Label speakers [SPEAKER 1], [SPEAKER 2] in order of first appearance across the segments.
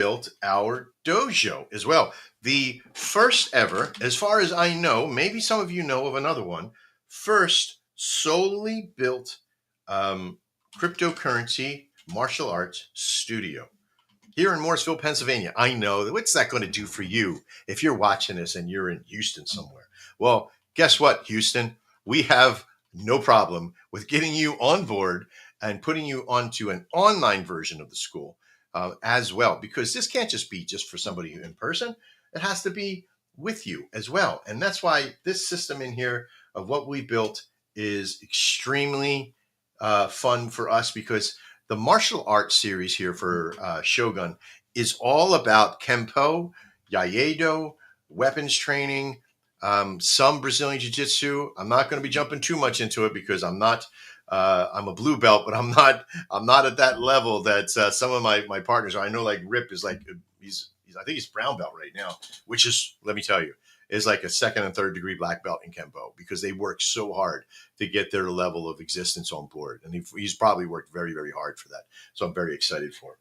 [SPEAKER 1] built our dojo as well. The first ever, as far as I know, maybe some of you know of another one, first solely built cryptocurrency martial arts studio here in Morrisville, Pennsylvania. I know. What's that going to do for you if you're watching this and you're in Houston somewhere? Well, guess what, Houston? We have no problem with getting you on board and putting you onto an online version of the school as well, because this can't just be just for somebody in person. It has to be with you as well. And that's why this system in here of what we built is extremely fun for us, because the martial arts series here for Shogun is all about Kempo, Yaedo, weapons training, some Brazilian Jiu-Jitsu. I'm not going to be jumping too much into it because I'm not. I'm a blue belt, but I'm not at that level that some of my partners are. I know, like Rip is like he's I think he's brown belt right now, which is, let me tell you, is like a second and third degree black belt in Kempo, because they work so hard to get their level of existence on board. And he's probably worked very, very hard for that. So I'm very excited for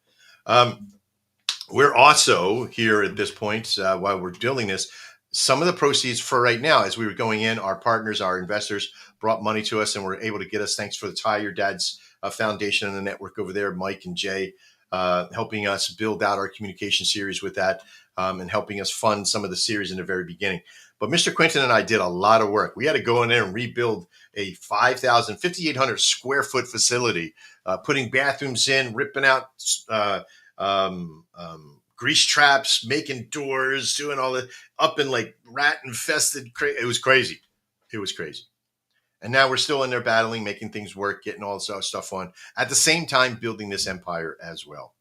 [SPEAKER 1] him. We're also here at this point, while we're doing this, some of the proceeds for right now, as we were going in, our partners, our investors brought money to us and were able to get us, thanks for the Tie Your Dad's Foundation and the network over there, Mike and Jay, helping us build out our communication series with that, and helping us fund some of the series in the very beginning. But Mr. Quinton and I did a lot of work. We had to go in there and rebuild a 5,800 square foot facility, putting bathrooms in, ripping out grease traps, making doors, doing all that up in like rat infested. It was crazy. It was crazy. And now we're still in there battling, making things work, getting all this stuff on, at the same time building this empire as well.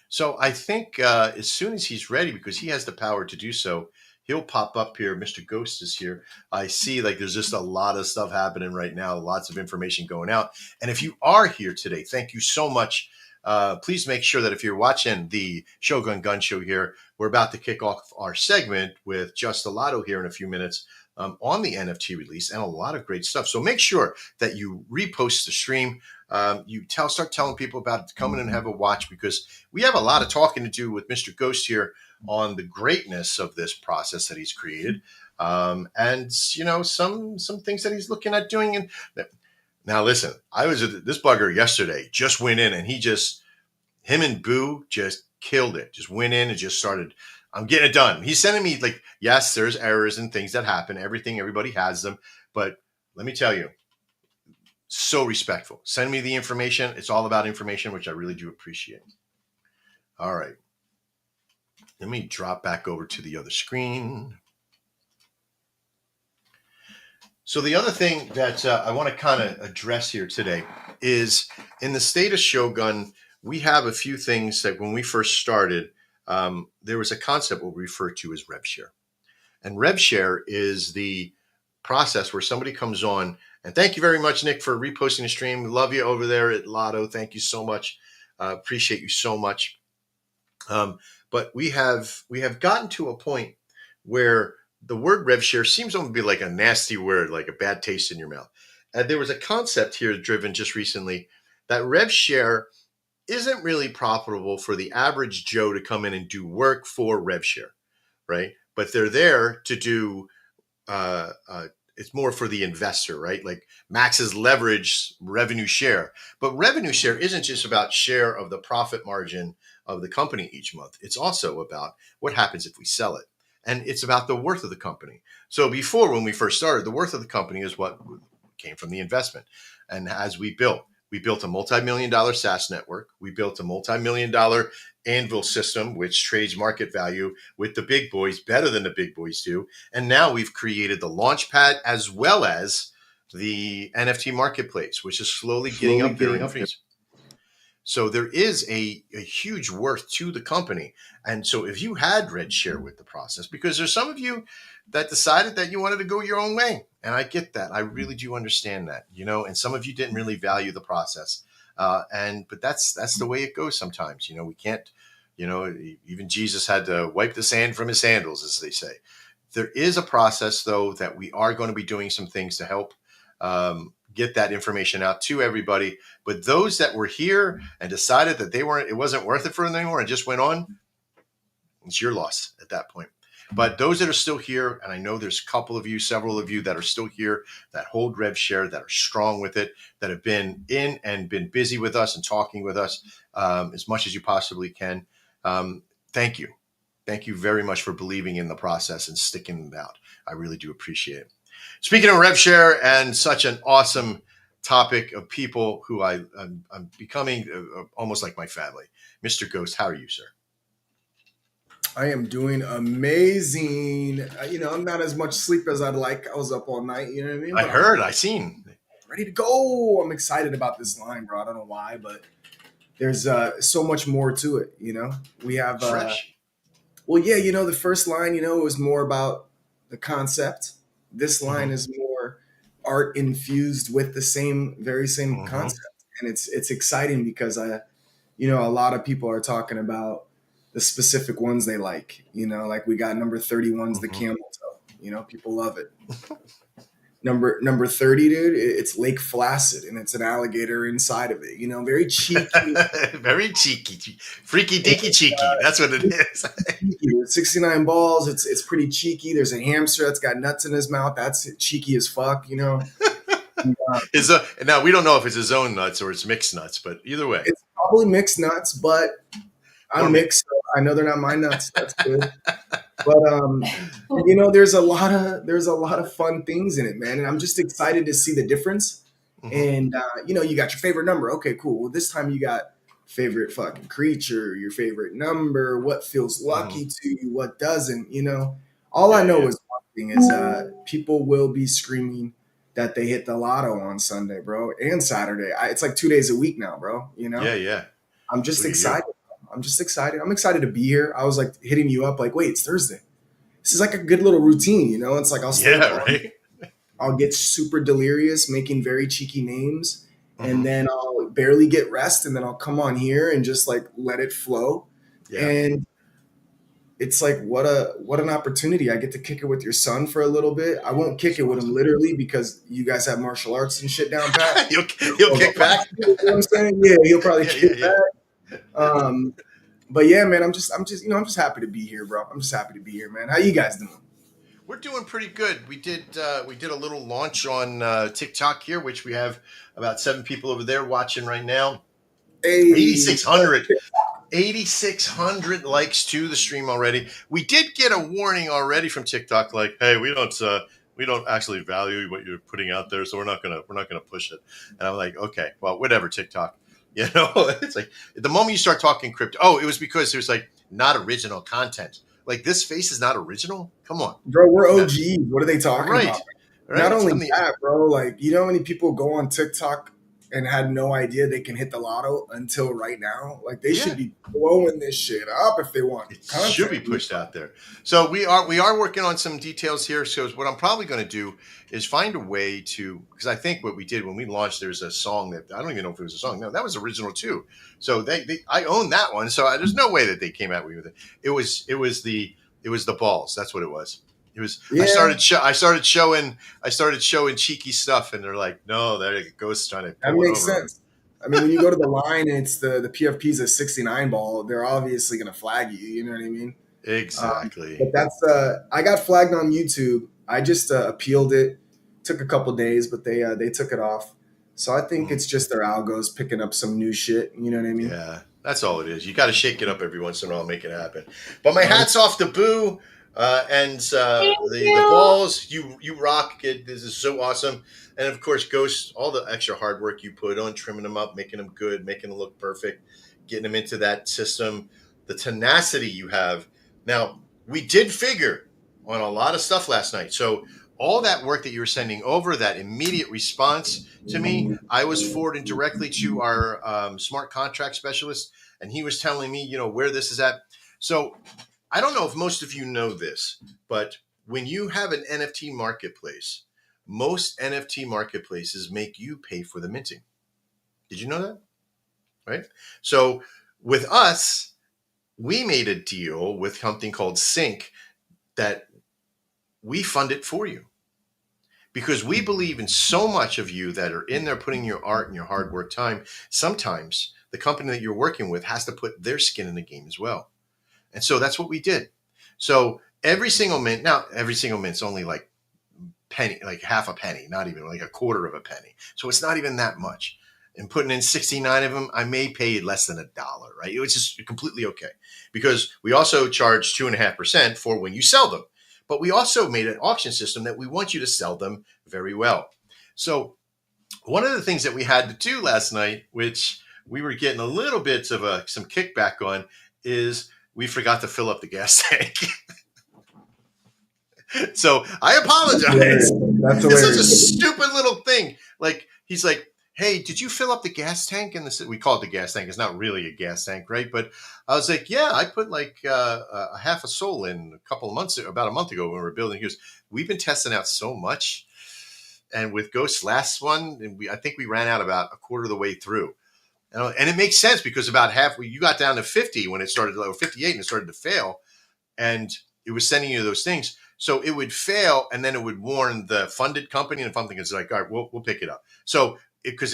[SPEAKER 1] So I think as soon as he's ready, because he has the power to do so, he'll pop up here. Mr. Ghost is here. I see like there's just a lot of stuff happening right now, lots of information going out. And if you are here today, thank you so much. Please make sure that if you're watching the Shogun Gun Show here, we're about to kick off our segment with Just a Lotto here in a few minutes on the NFT release, and a lot of great stuff. So make sure that you repost the stream. Start telling people about it, come in and have a watch, because we have a lot of talking to do with Mr. Ghost here on the greatness of this process that he's created, and some things that he's looking at doing. And now, listen, I was at this bugger yesterday. Just went in and him and Boo just killed it. Just went in and just started. I'm getting it done. He's sending me like, yes, there's errors and things that happen. Everybody has them, but let me tell you, so respectful. Send me the information. It's all about information, which I really do appreciate. All right. Let me drop back over to the other screen. So the other thing that I want to kind of address here today is, in the state of Shogun, we have a few things that when we first started, there was a concept what we refer to as rev share. And rev share is the process where somebody comes on, and thank you very much, Nick, for reposting the stream. Love you over there at Lotto. Thank you so much. Appreciate you so much. But we have gotten to a point where the word rev share seems to be like a nasty word, like a bad taste in your mouth. And there was a concept here driven just recently that rev share isn't really profitable for the average Joe to come in and do work for rev share, right? But they're there to do, it's more for the investor, right? Like Max's leverage revenue share. But revenue share isn't just about share of the profit margin of the company each month. It's also about what happens if we sell it. And it's about the worth of the company. So before, when we first started, the worth of the company is what came from the investment. And as we built a multi-million-dollar SaaS network. We built a multi-million-dollar Anvil system, which trades market value with the big boys better than the big boys do. And now we've created the Launchpad as well as the NFT marketplace, which is slowly getting up there. So there is a huge worth to the company. And so if you had rev share with the process, because there's some of you that decided that you wanted to go your own way. And I get that. I really do understand that, and some of you didn't really value the process. But that's the way it goes sometimes. We can't, even Jesus had to wipe the sand from his sandals, as they say. There is a process, though, that we are going to be doing some things to help get that information out to everybody. But those that were here and decided that it wasn't worth it for them anymore and just went on, it's your loss at that point. But those that are still here, and I know there's a couple of you, several of you that are still here that hold Rev Share, that are strong with it, that have been in and been busy with us and talking with us as much as you possibly can. Thank you. Thank you very much for believing in the process and sticking it out. I really do appreciate it. Speaking of Rev Share and such an awesome topic of people who I'm becoming almost like my family, Mr. Ghost, how are you, sir?
[SPEAKER 2] I am doing amazing. I'm not as much sleep as I'd like. I was up all night, you know what I mean?
[SPEAKER 1] I heard, I seen.
[SPEAKER 2] Ready to go. I'm excited about this line, bro. I don't know why, but there's so much more to it, We have
[SPEAKER 1] fresh.
[SPEAKER 2] Well, yeah, the first line, was more about the concept. This line is more art infused with the very same concept. And it's exciting because a lot of people are talking about the specific ones they like, like we got number 31's the camel toe, people love it. Number 30, dude, it's Lake Placid and it's an alligator inside of it, very cheeky.
[SPEAKER 1] Very cheeky. Freaky deaky cheeky. That's what it is.
[SPEAKER 2] 69 balls, it's pretty cheeky. There's a hamster that's got nuts in his mouth. That's cheeky as fuck, Now
[SPEAKER 1] we don't know if it's his own nuts or it's mixed nuts, but either way.
[SPEAKER 2] It's probably mixed nuts, but I'm mixed, so I know they're not my nuts. That's good. But there's a lot of fun things in it, man, and I'm just excited to see the difference. And you got your favorite number. Okay, cool. Well, this time you got favorite fucking creature, your favorite number, what feels lucky to you, what doesn't. All I know is one thing is people will be screaming that they hit the lotto on Sunday, bro, and Saturday. It's like 2 days a week now, bro.
[SPEAKER 1] Yeah.
[SPEAKER 2] I'm just excited. I'm just excited. I'm excited to be here. I was like hitting you up like, wait, it's Thursday. This is like a good little routine, It's like I'll stay
[SPEAKER 1] right.
[SPEAKER 2] I'll get super delirious making very cheeky names and then I'll barely get rest and then I'll come on here and just like let it flow. Yeah. And it's like what an opportunity. I get to kick it with your son for a little bit. I won't kick it with him literally because you guys have martial arts and shit down pat.
[SPEAKER 1] He'll kick back.
[SPEAKER 2] You know what I'm saying? Yeah, he'll probably kick back. But yeah, man, I'm just happy to be here, bro. I'm just happy to be here, man. How you guys doing?
[SPEAKER 1] We're doing pretty good. We did a little launch on TikTok here, which we have about 7 people over there watching right now. 8,600 likes to the stream already. We did get a warning already from TikTok, like, hey, we don't actually value what you're putting out there, so we're not gonna push it. And I'm like, okay, well, whatever, TikTok. It's like the moment you start talking crypto. Oh, it was because there's like not original content. Like this face is not original. Come on,
[SPEAKER 2] bro. We're OGs. What are they talking about?
[SPEAKER 1] Right.
[SPEAKER 2] Not only that, bro. Like how many people go on TikTok and had no idea they can hit the lotto until right now. Like they should be blowing this shit up if they want.
[SPEAKER 1] It should be pushed out there. So we are working on some details here. So what I'm probably going to do is find a way to, because I think what we did when we launched, there's a song that I don't even know if it was a song. No, that was original too. So I own that one. So there's no way that they came out with it. It was the balls. That's what it was. It was. Yeah. I started showing cheeky stuff, and they're like, "No, there you go, Ghost trying to."
[SPEAKER 2] That makes sense. I mean, when you go to the line and it's the PFP's a 69 ball, they're obviously going to flag you. You know what I mean?
[SPEAKER 1] Exactly.
[SPEAKER 2] But that's I got flagged on YouTube. I just appealed it. Took a couple days, but they took it off. So I think it's just their algos picking up some new shit. You know what I mean?
[SPEAKER 1] Yeah, that's all it is. You got to shake it up every once in a while, make it happen. But my hat's off to Boo. And the balls, you rock, kid. This is so awesome. And of course, Ghost, all the extra hard work you put on trimming them up, making them good, making them look perfect, getting them into that system, the tenacity you have. Now, we did figure on a lot of stuff last night. So all that work that you were sending over, that immediate response to me, I was forwarding directly to our smart contract specialist, and he was telling me, where this is at. So I don't know if most of you know this, but when you have an NFT marketplace, most NFT marketplaces make you pay for the minting. Did you know that? Right? So with us, we made a deal with something called Sync that we fund it for you. because we believe in so much of you that are in there putting your art and your hard work time. Sometimes the company that you're working with has to put their skin in the game as well. And so that's what we did. So every single mint, now every single mint's only like penny, like half a penny, not even like a quarter of a penny. So it's not even that much. And putting in 69 of them, I may pay less than $1, right? It was just completely okay, because we also charge 2.5% for when you sell them. But we also made an auction system that we want you to sell them very well. So one of the things that we had to do last night, which we were getting a little bit of some kickback on, is we forgot to fill up the gas tank. So I apologize.
[SPEAKER 2] That's
[SPEAKER 1] It's such a
[SPEAKER 2] hilarious.
[SPEAKER 1] stupid little thing. Like, he's like, hey, did you fill up the gas tank? And we call it the gas tank. It's not really a gas tank, right? But I was like, yeah, I put like a half a soul in about a month ago when we were building. He goes, we've been testing out so much. And with Ghost's last one, and I think we ran out about a quarter of the way through. And it makes sense, because about halfway, you got down to 50 when it started, or 58, and it started to fail. And it was sending you those things. So it would fail, and then it would warn the funded company, and the funding is like, all right, we'll pick it up. So because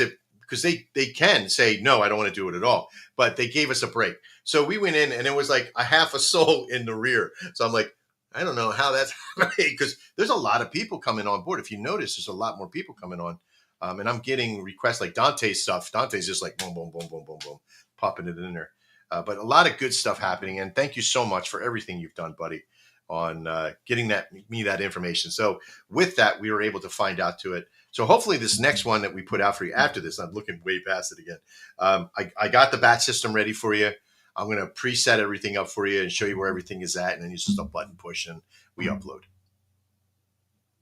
[SPEAKER 1] they can say, no, I don't want to do it at all. But they gave us a break. So we went in, and it was like a half a soul in the rear. So I'm like, I don't know how that's right, because there's a lot of people coming on board. If you notice, there's a lot more people coming on. And I'm getting requests like Dante's stuff. Dante's just like boom, boom, boom, boom, boom, boom, popping it in there. But a lot of good stuff happening. And thank you so much for everything you've done, buddy, on getting me that information. So with that, we were able to find out to it. So hopefully this next one that we put out for you after this, I'm looking way past it again. I got the batch system ready for you. I'm going to preset everything up for you and show you where everything is at. And then it's just a button push and we upload.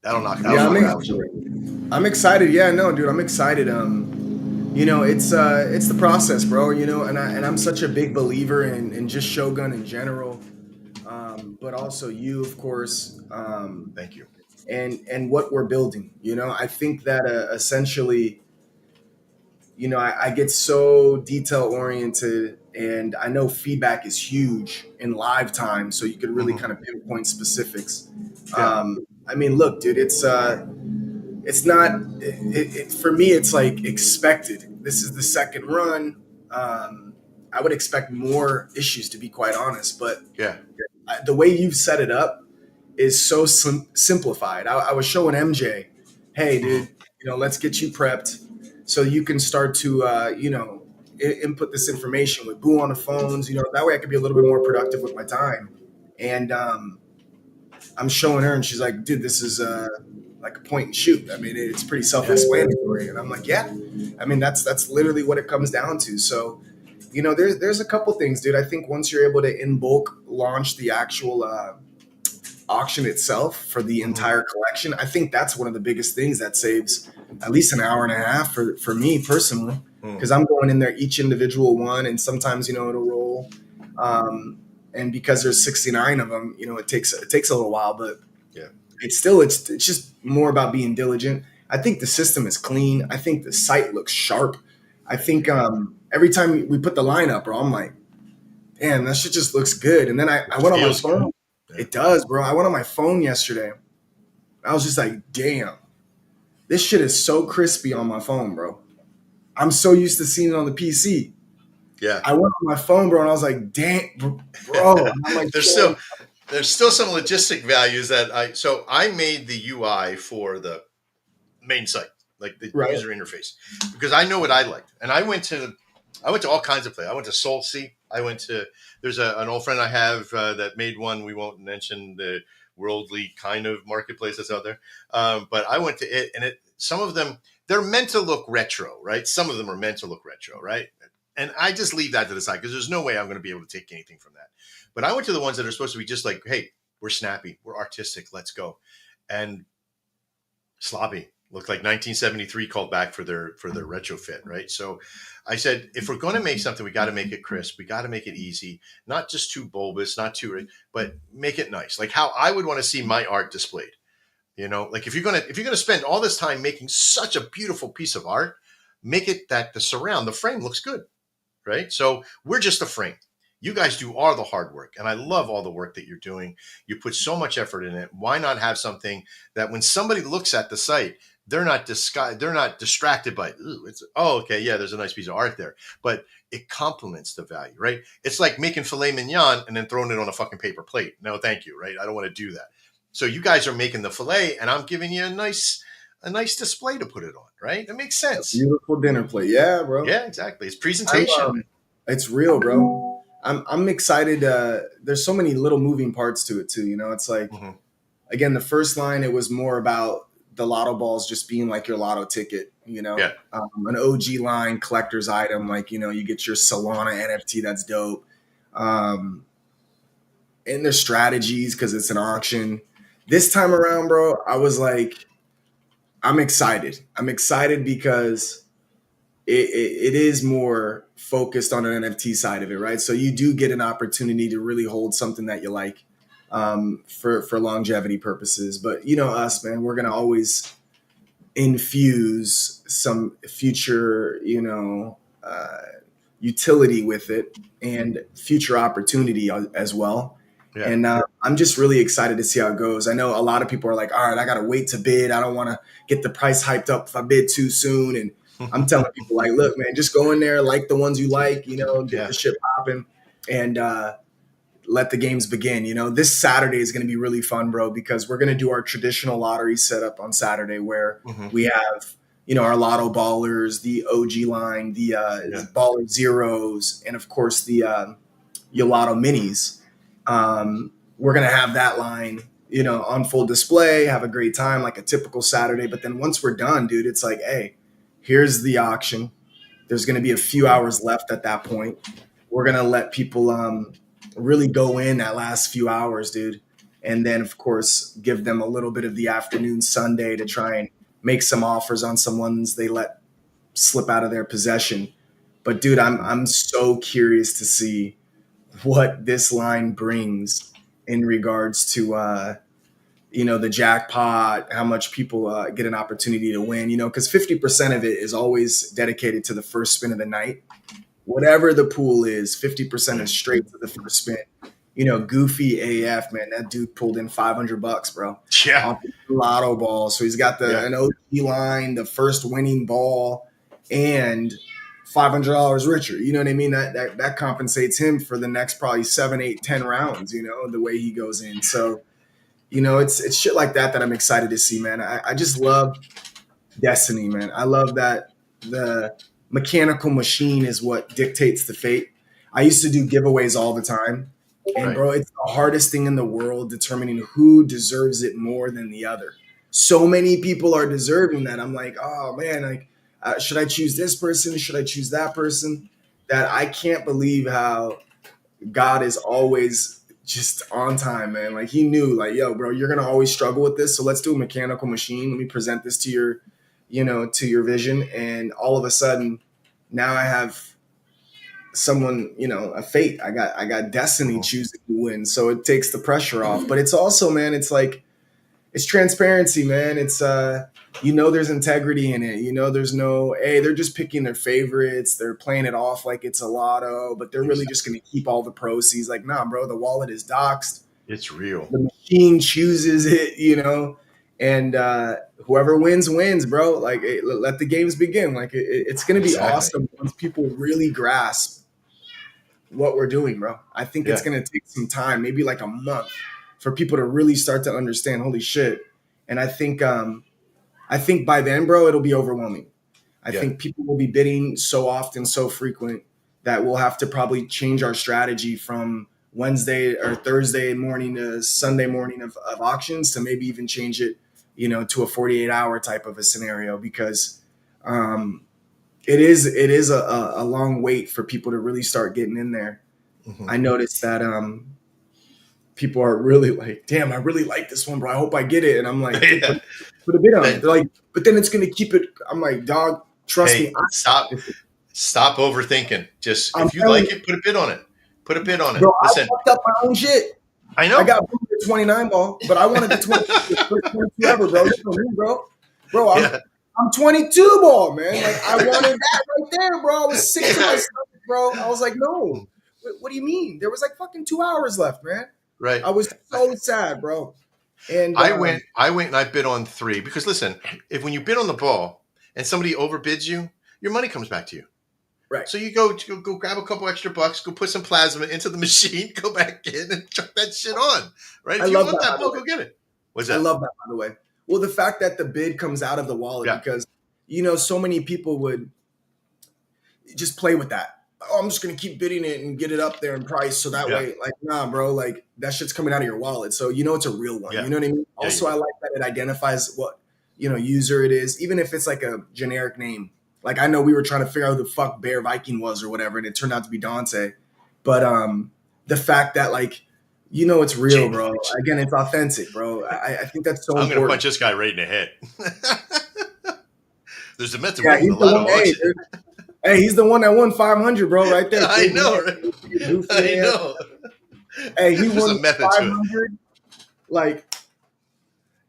[SPEAKER 1] That'll knock out.
[SPEAKER 2] I'm excited. Yeah, no, dude, I'm excited. It's the process, bro. And I'm such a big believer in just Shogun in general, but also you, of course.
[SPEAKER 1] Thank you.
[SPEAKER 2] And what we're building. I think that essentially, I get so detail oriented, and I know feedback is huge in live time, so you can really kind of pinpoint specifics.
[SPEAKER 1] Yeah.
[SPEAKER 2] I mean, look, dude, it's not for me. It's like expected. This is the second run. I would expect more issues, to be quite honest, but
[SPEAKER 1] yeah,
[SPEAKER 2] the way you've set it up is so simplified. I was showing MJ, hey, dude, let's get you prepped so you can start to, input this information with Boo on the phones. That way I could be a little bit more productive with my time. And I'm showing her, and she's like, dude, this is like a point and shoot. I mean, it's pretty self-explanatory. And I'm like, yeah, I mean, that's literally what it comes down to. So, there's a couple things, dude. I think once you're able to in bulk launch the actual auction itself for the entire collection, I think that's one of the biggest things that saves at least an hour and a half for me personally, because I'm going in there each individual one, and sometimes it'll roll, and because there's 69 of them, it takes a little while, but
[SPEAKER 1] yeah,
[SPEAKER 2] it's just more about being diligent. I think the system is clean. I think the site looks sharp. I think every time we put the line up, bro, I'm like, damn, that shit just looks good. And then I went on my phone. Yeah. It does, bro. I went on my phone yesterday. I was just like, damn, this shit is so crispy on my phone, bro. I'm so used to seeing it on the PC.
[SPEAKER 1] Yeah.
[SPEAKER 2] I went on my phone, bro, and I was like, damn, bro. I'm like,
[SPEAKER 1] there's still some logistic values that I made the UI for the main site, like the user interface, because I know what I liked. And I went to all kinds of places. I went to SoulSea. There's an old friend I have that made one. We won't mention the worldly kind of marketplace that's out there. But I went to it, and some of them, they're meant to look retro, right? Some of them are meant to look retro, right? And I just leave that to the side, because there's no way I'm going to be able to take anything from that. But I went to the ones that are supposed to be just like, hey, we're snappy, we're artistic, let's go. And sloppy. Looked like 1973 called back for their retrofit, right? So I said, if we're going to make something, we got to make it crisp. We got to make it easy, not just too bulbous, not too, but make it nice, like how I would want to see my art displayed. Like if you're gonna spend all this time making such a beautiful piece of art, make it that the frame looks good, right? So we're just a frame. You guys do all the hard work, and I love all the work that you're doing. You put so much effort in it. Why not have something that when somebody looks at the site, they're not distracted by, ooh, it's, oh, okay, yeah, there's a nice piece of art there, but it complements the value, right? It's like making filet mignon and then throwing it on a fucking paper plate. No, thank you, right? I don't want to do that. So you guys are making the filet, and I'm giving you a nice display to put it on, right? It makes
[SPEAKER 2] A
[SPEAKER 1] sense.
[SPEAKER 2] beautiful dinner plate. Yeah, bro.
[SPEAKER 1] Yeah, exactly. It's presentation.
[SPEAKER 2] It's real, bro. I'm excited. There's so many little moving parts to it too. You know, it's like,
[SPEAKER 1] Mm-hmm.
[SPEAKER 2] again, the first line, it was more about the lotto balls just being like your lotto ticket. You know,
[SPEAKER 1] Yeah.
[SPEAKER 2] an OG line collector's item, like, you know, you get your Solana NFT. That's dope. Um, and there's strategies because it's an auction. This time around, bro, I was like, I'm excited. I'm excited because it is more focused on an NFT side of it, right? So you do get an opportunity to really hold something that you like, for longevity purposes. But you know us, man, we're gonna always infuse some future, you know, utility with it and future opportunity as well.
[SPEAKER 1] Yeah.
[SPEAKER 2] And I'm just really excited to see how it goes. I know a lot of people are like, all right, I got to wait to bid. I don't want to get the price hyped up if I bid too soon. And I'm telling people, like, look, man, just go in there, like the ones you like, you know, get the shit popping, and let the games begin. You know, this Saturday is going to be really fun, bro, because we're going to do our traditional lottery setup on Saturday where
[SPEAKER 1] Mm-hmm.
[SPEAKER 2] we have, you know, our lotto ballers, the OG line, the baller zeros, and of course the your lotto minis. We're going to have that line, you know, on full display, have a great time, like a typical Saturday. But then once we're done, dude, it's like, hey, here's the auction. There's going to be a few hours left at that point. We're going to let people really go in that last few hours, dude. And then, of course, give them a little bit of the afternoon Sunday to try and make some offers on some ones they let slip out of their possession. But, dude, I'm so curious to see what this line brings in regards to you know, the jackpot, how much people get an opportunity to win, you know, because 50% of it is always dedicated to the first spin of the night. Whatever the pool is, 50% is straight to the first spin. You know, Goofy AF, man, that dude pulled in $500, bro.
[SPEAKER 1] Yeah.
[SPEAKER 2] On the lotto ball. So he's got an OG line, the first winning ball, and $500 richer. You know what I mean? That compensates him for the next probably 7, 8, 10 rounds, you know, the way he goes in. So, you know, it's shit like that I'm excited to see, man. I just love destiny, man. I love that the mechanical machine is what dictates the fate. I used to do giveaways all the time. And bro, it's the hardest thing in the world determining who deserves it more than the other. So many people are deserving that. I'm like, oh man, like, should I choose this person? Should I choose that person? That I can't believe how God is always just on time, man. Like he knew, like, yo, bro, you're gonna always struggle with this. So let's do a mechanical machine. Let me present this to your, you know, to your vision. And all of a sudden, now I have someone, you know, a fate. I got destiny choosing to win. So it takes the pressure off. But it's also, man, it's like it's transparency, man. It's you know, there's integrity in it. You know, there's no, hey, they're just picking their favorites. They're playing it off like it's a lotto, but they're really just going to keep all the proceeds. Like, nah, bro, the wallet is doxed.
[SPEAKER 1] It's real.
[SPEAKER 2] The machine chooses it, you know, and whoever wins, bro. Like, let the games begin. Like, it's going to be awesome once people really grasp what we're doing, bro. I think it's going to take some time, maybe like a month, for people to really start to understand, holy shit. And I think by then, bro, it'll be overwhelming. I think people will be bidding so often, so frequent, that we'll have to probably change our strategy from Wednesday or Thursday morning to Sunday morning of auctions to maybe even change it, you know, to a 48-hour type of a scenario, because it is a long wait for people to really start getting in there. Mm-hmm. I noticed that people are really like, damn, I really like this one, bro. I hope I get it. And I'm like, put a bid on it. They're like, but then it's going to keep it. I'm like, dog, trust me.
[SPEAKER 1] Stop overthinking. Just, if you like it, put a bid on it. Put a bid on it.
[SPEAKER 2] Bro, listen, I fucked up my own shit.
[SPEAKER 1] I know.
[SPEAKER 2] I got the 29 ball, but I wanted the 22 ever, bro. Bro, I'm 22 ball, man. Like, I wanted that right there, bro. I was sick to my stomach, bro. I was like, no. what do you mean? There was like fucking 2 hours left, man.
[SPEAKER 1] Right.
[SPEAKER 2] I was so sad, bro. And
[SPEAKER 1] I went and I bid on 3 because listen, if when you bid on the ball and somebody overbids you, your money comes back to you.
[SPEAKER 2] right.
[SPEAKER 1] So you go grab a couple extra bucks, go put some plasma into the machine, go back in and chuck that shit on. Right?
[SPEAKER 2] I
[SPEAKER 1] If you
[SPEAKER 2] love
[SPEAKER 1] want
[SPEAKER 2] that,
[SPEAKER 1] that
[SPEAKER 2] by the
[SPEAKER 1] ball,
[SPEAKER 2] way.
[SPEAKER 1] go get it. What's
[SPEAKER 2] I
[SPEAKER 1] that?
[SPEAKER 2] love that, by the way. Well, the fact that the bid comes out of the wallet,
[SPEAKER 1] Yeah.
[SPEAKER 2] because so many people would just play with that. Oh, I'm just gonna keep bidding it and get it up there in price, so that
[SPEAKER 1] Yeah.
[SPEAKER 2] way, like, nah, bro, like that shit's coming out of your wallet, so it's a real one.
[SPEAKER 1] Yeah.
[SPEAKER 2] You know what I mean?
[SPEAKER 1] Yeah,
[SPEAKER 2] Also,
[SPEAKER 1] yeah.
[SPEAKER 2] I like that it identifies what user it is, even if it's like a generic name. Like, I know we were trying to figure out who the fuck Bear Viking was or whatever, and it turned out to be Dante. But the fact that, like, it's real, bro. Again, it's authentic, bro. I think that's so
[SPEAKER 1] I'm going to
[SPEAKER 2] important.
[SPEAKER 1] punch this guy right in the head. There's a method
[SPEAKER 2] Yeah,
[SPEAKER 1] winning
[SPEAKER 2] he's
[SPEAKER 1] the
[SPEAKER 2] the
[SPEAKER 1] lotto
[SPEAKER 2] one. Hey,
[SPEAKER 1] auction.
[SPEAKER 2] hey, he's the one that won 500, bro, right there.
[SPEAKER 1] I know, right? I know.
[SPEAKER 2] Hey, he
[SPEAKER 1] There's
[SPEAKER 2] won
[SPEAKER 1] a method to it.
[SPEAKER 2] 500. Like,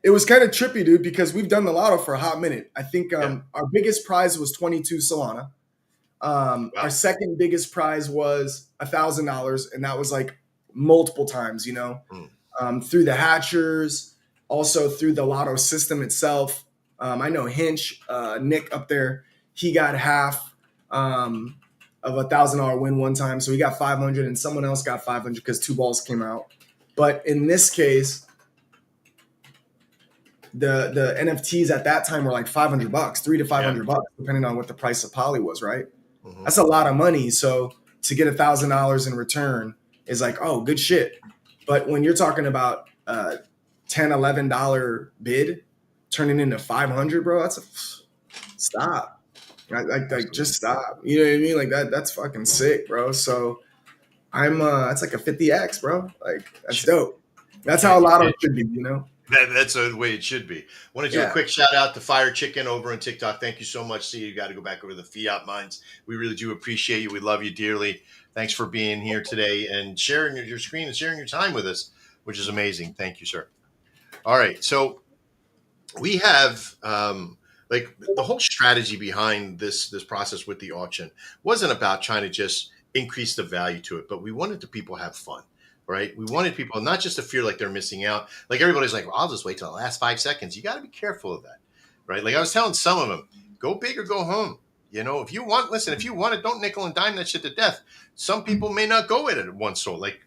[SPEAKER 2] it was kind of trippy, dude, because we've done the lotto for a hot minute. I think our biggest prize was 22 Solana.
[SPEAKER 1] Wow.
[SPEAKER 2] Our second biggest prize was $1,000, and that was like multiple times, through the hatchers, also through the lotto system itself. I know Hinch, Nick up there, he got half of $1,000 win one time, so he got 500, and someone else got 500 because 2 balls came out. But in this case, the NFTs at that time were like $500, $300 to $500, depending on what the price of Poly was, right? Mm-hmm. That's a lot of money. So to get $1,000 in return is like, oh, good shit. But when you're talking about $10, $11 bid turning into 500, bro, stop. Like just stop. You know what I mean? Like that's fucking sick, bro. So that's like a 50x, bro. Like that's dope. That's how a lotto should be,
[SPEAKER 1] That's the way it should be. I want to do a quick shout out to Fire Chicken over on TikTok. Thank you so much. See, you got to go back over to the Fiat Minds. We really do appreciate you. We love you dearly. Thanks for being here today and sharing your screen and sharing your time with us, which is amazing. Thank you, sir. All right. So we have like the whole strategy behind this process with the auction wasn't about trying to just increase the value to it, but we wanted the people to have fun. Right. We wanted people not just to feel like they're missing out. Like everybody's like, well, I'll just wait till the last 5 seconds. You got to be careful of that. Right. Like I was telling some of them, go big or go home. If you want it, don't nickel and dime that shit to death. Some people may not go at it at one sold. Like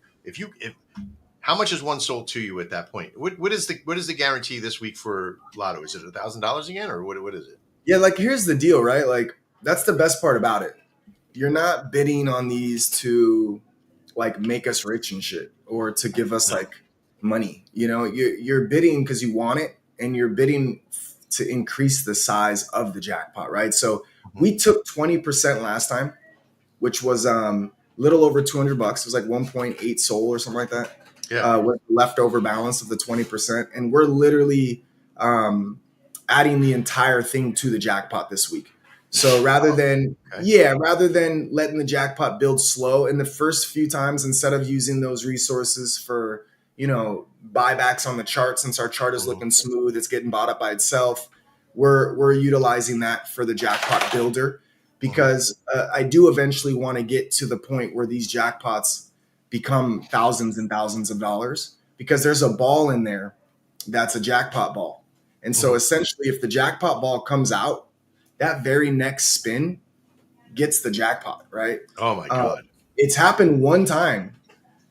[SPEAKER 1] how much is one sold to you at that point? What is the guarantee this week for Lotto? Is it $1,000 again or what is it?
[SPEAKER 2] Yeah. Like here's the deal, right? Like that's the best part about it. You're not bidding on these to like make us rich and shit or to give us like money. You're bidding because you want it and you're bidding to increase the size of the jackpot, right? So we took 20% last time, which was little over $200. It was like 1.8 SOL or something like that.
[SPEAKER 1] Yeah.
[SPEAKER 2] With the leftover balance of the 20%. And we're literally adding the entire thing to the jackpot this week. So rather than letting the jackpot build slow in the first few times, instead of using those resources for, buybacks on the chart, since our chart is looking smooth, it's getting bought up by itself. We're utilizing that for the jackpot builder because I do eventually want to get to the point where these jackpots become thousands and thousands of dollars because there's a ball in there that's a jackpot ball. And so essentially if the jackpot ball comes out, that very next spin gets the jackpot, right?
[SPEAKER 1] Oh my God.
[SPEAKER 2] It's happened one time.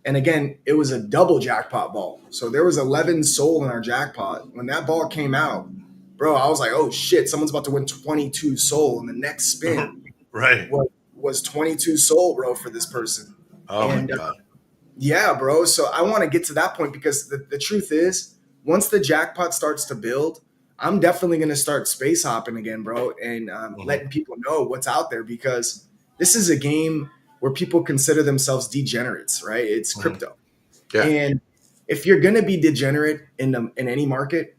[SPEAKER 2] And again, it was a double jackpot ball. So there was 11 SOL in our jackpot. When that ball came out, bro, I was like, oh shit, someone's about to win 22 SOL. And the next spin was 22 SOL, bro, for this person.
[SPEAKER 1] Oh my God.
[SPEAKER 2] Yeah, bro. So I want to get to that point because the truth is, once the jackpot starts to build, I'm definitely going to start space hopping again, bro, and letting people know what's out there because this is a game where people consider themselves degenerates, right? It's crypto. Yeah. And if you're going to be degenerate in any market,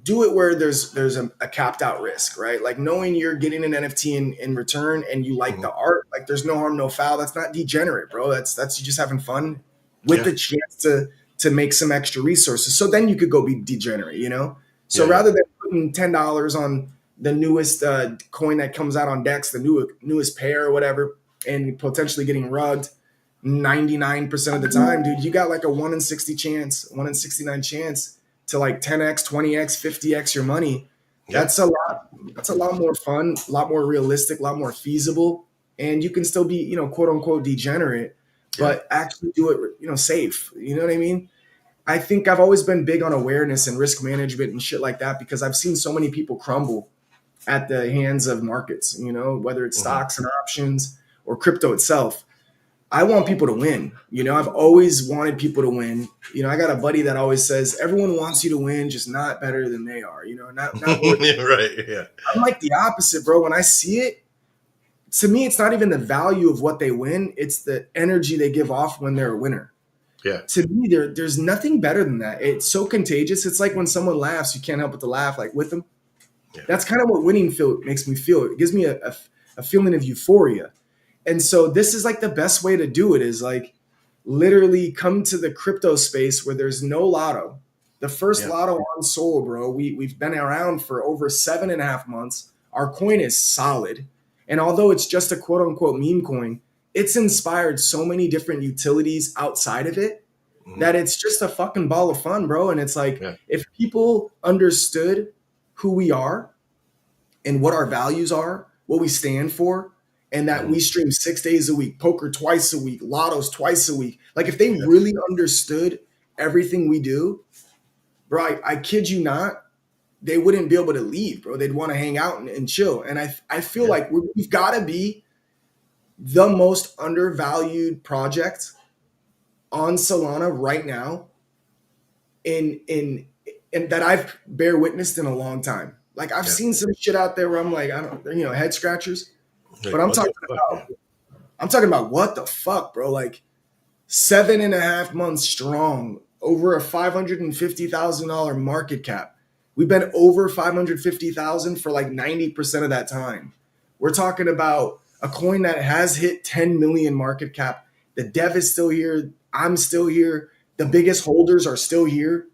[SPEAKER 2] do it where there's a capped out risk, right? Like knowing you're getting an NFT in return and you like the art, like there's no harm, no foul. That's not degenerate, bro. That's you just having fun with the chance to make some extra resources. So then you could go be degenerate, So rather than putting $10 on the newest coin that comes out on DEX, the newest pair or whatever, and potentially getting rugged, 99% of the time, dude, you got like a 1 in 60 chance, 1 in 69 chance to like 10x, 20x, 50x your money.
[SPEAKER 1] Yep.
[SPEAKER 2] That's a lot. That's a lot more fun, a lot more realistic, a lot more feasible. And you can still be, quote unquote degenerate,
[SPEAKER 1] Yeah.
[SPEAKER 2] but actually do it, safe. You know what I mean? I think I've always been big on awareness and risk management and shit like that because I've seen so many people crumble at the hands of markets, whether it's
[SPEAKER 1] Mm-hmm.
[SPEAKER 2] stocks and options or crypto itself. I want people to win. I've always wanted people to win. I got a buddy that always says everyone wants you to win, just not better than they are. Not worth.
[SPEAKER 1] Yeah, right. Yeah.
[SPEAKER 2] I'm like the opposite, bro. When I see it, to me, it's not even the value of what they win; it's the energy they give off when they're a winner.
[SPEAKER 1] Yeah.
[SPEAKER 2] To me, there's nothing better than that. It's so contagious. It's like when someone laughs, you can't help but to laugh, like with them.
[SPEAKER 1] Yeah.
[SPEAKER 2] That's kind of what winning makes me feel. It gives me a feeling of euphoria. And so this is like the best way to do it is like literally come to the crypto space where there's no lotto. The first lotto on Sol, bro. We've been around for over 7.5 months. Our coin is solid. And although it's just a quote unquote meme coin, it's inspired so many different utilities outside of it that it's just a fucking ball of fun, bro. And it's like if people understood who we are and what our values are, what we stand for, and that we stream 6 days a week, poker twice a week, lottos twice a week. Like if they really understood everything we do, bro, I kid you not, they wouldn't be able to leave, bro. They'd want to hang out and chill. And I feel like we've got to be the most undervalued project on Solana right now in that I've bear witnessed in a long time. Like I've seen some shit out there where I'm like, I don't, head scratchers.
[SPEAKER 1] Like,
[SPEAKER 2] but I'm talking about what the fuck, bro? Like 7.5 months strong, over a $550,000 market cap. We've been over 550,000 for like 90% of that time. We're talking about a coin that has hit 10 million market cap. The dev is still here. I'm still here. The biggest holders are still here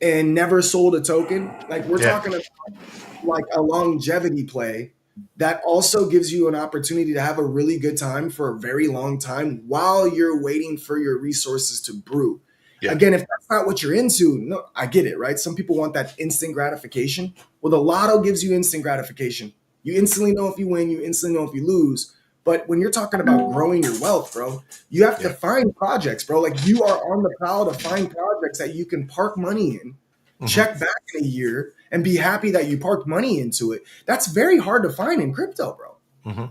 [SPEAKER 2] and never sold a token. Like we're talking about like a longevity play that also gives you an opportunity to have a really good time for a very long time while you're waiting for your resources to brew. Yeah. Again, if that's not what you're into, no, I get it, right? Some people want that instant gratification. Well, the lotto gives you instant gratification. You instantly know if you win, you instantly know if you lose. But when you're talking about growing your wealth, bro, you have to find projects, bro. Like you are on the prowl to find projects that you can park money in, check back in a year, and be happy that you parked money into it. That's very hard to find in crypto, bro.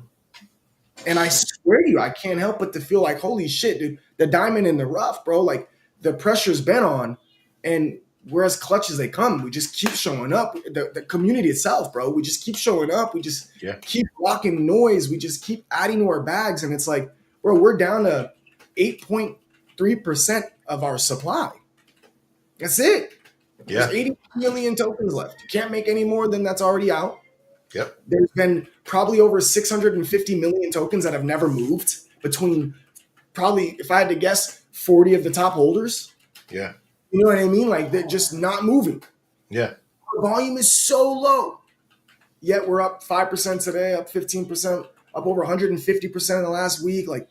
[SPEAKER 2] And I swear to you, I can't help but to feel like, holy shit, dude, the diamond in the rough, bro. Like the pressure's been on, and we're as clutch as they come. We just keep showing up. The community itself, bro. We just keep showing up. We just keep blocking noise. We just keep adding to our bags. And it's like, bro, we're down to 8.3% of our supply. That's it. There's 80 million tokens left. You can't make any more than that's already out.
[SPEAKER 1] Yep.
[SPEAKER 2] There's been probably over 650 million tokens that have never moved between probably, if I had to guess, 40 of the top holders.
[SPEAKER 1] Yeah.
[SPEAKER 2] You know what I mean? Like they're just not moving.
[SPEAKER 1] Yeah.
[SPEAKER 2] Our volume is so low. Yet we're up 5% today, up 15%, up over 150% in the last week. Like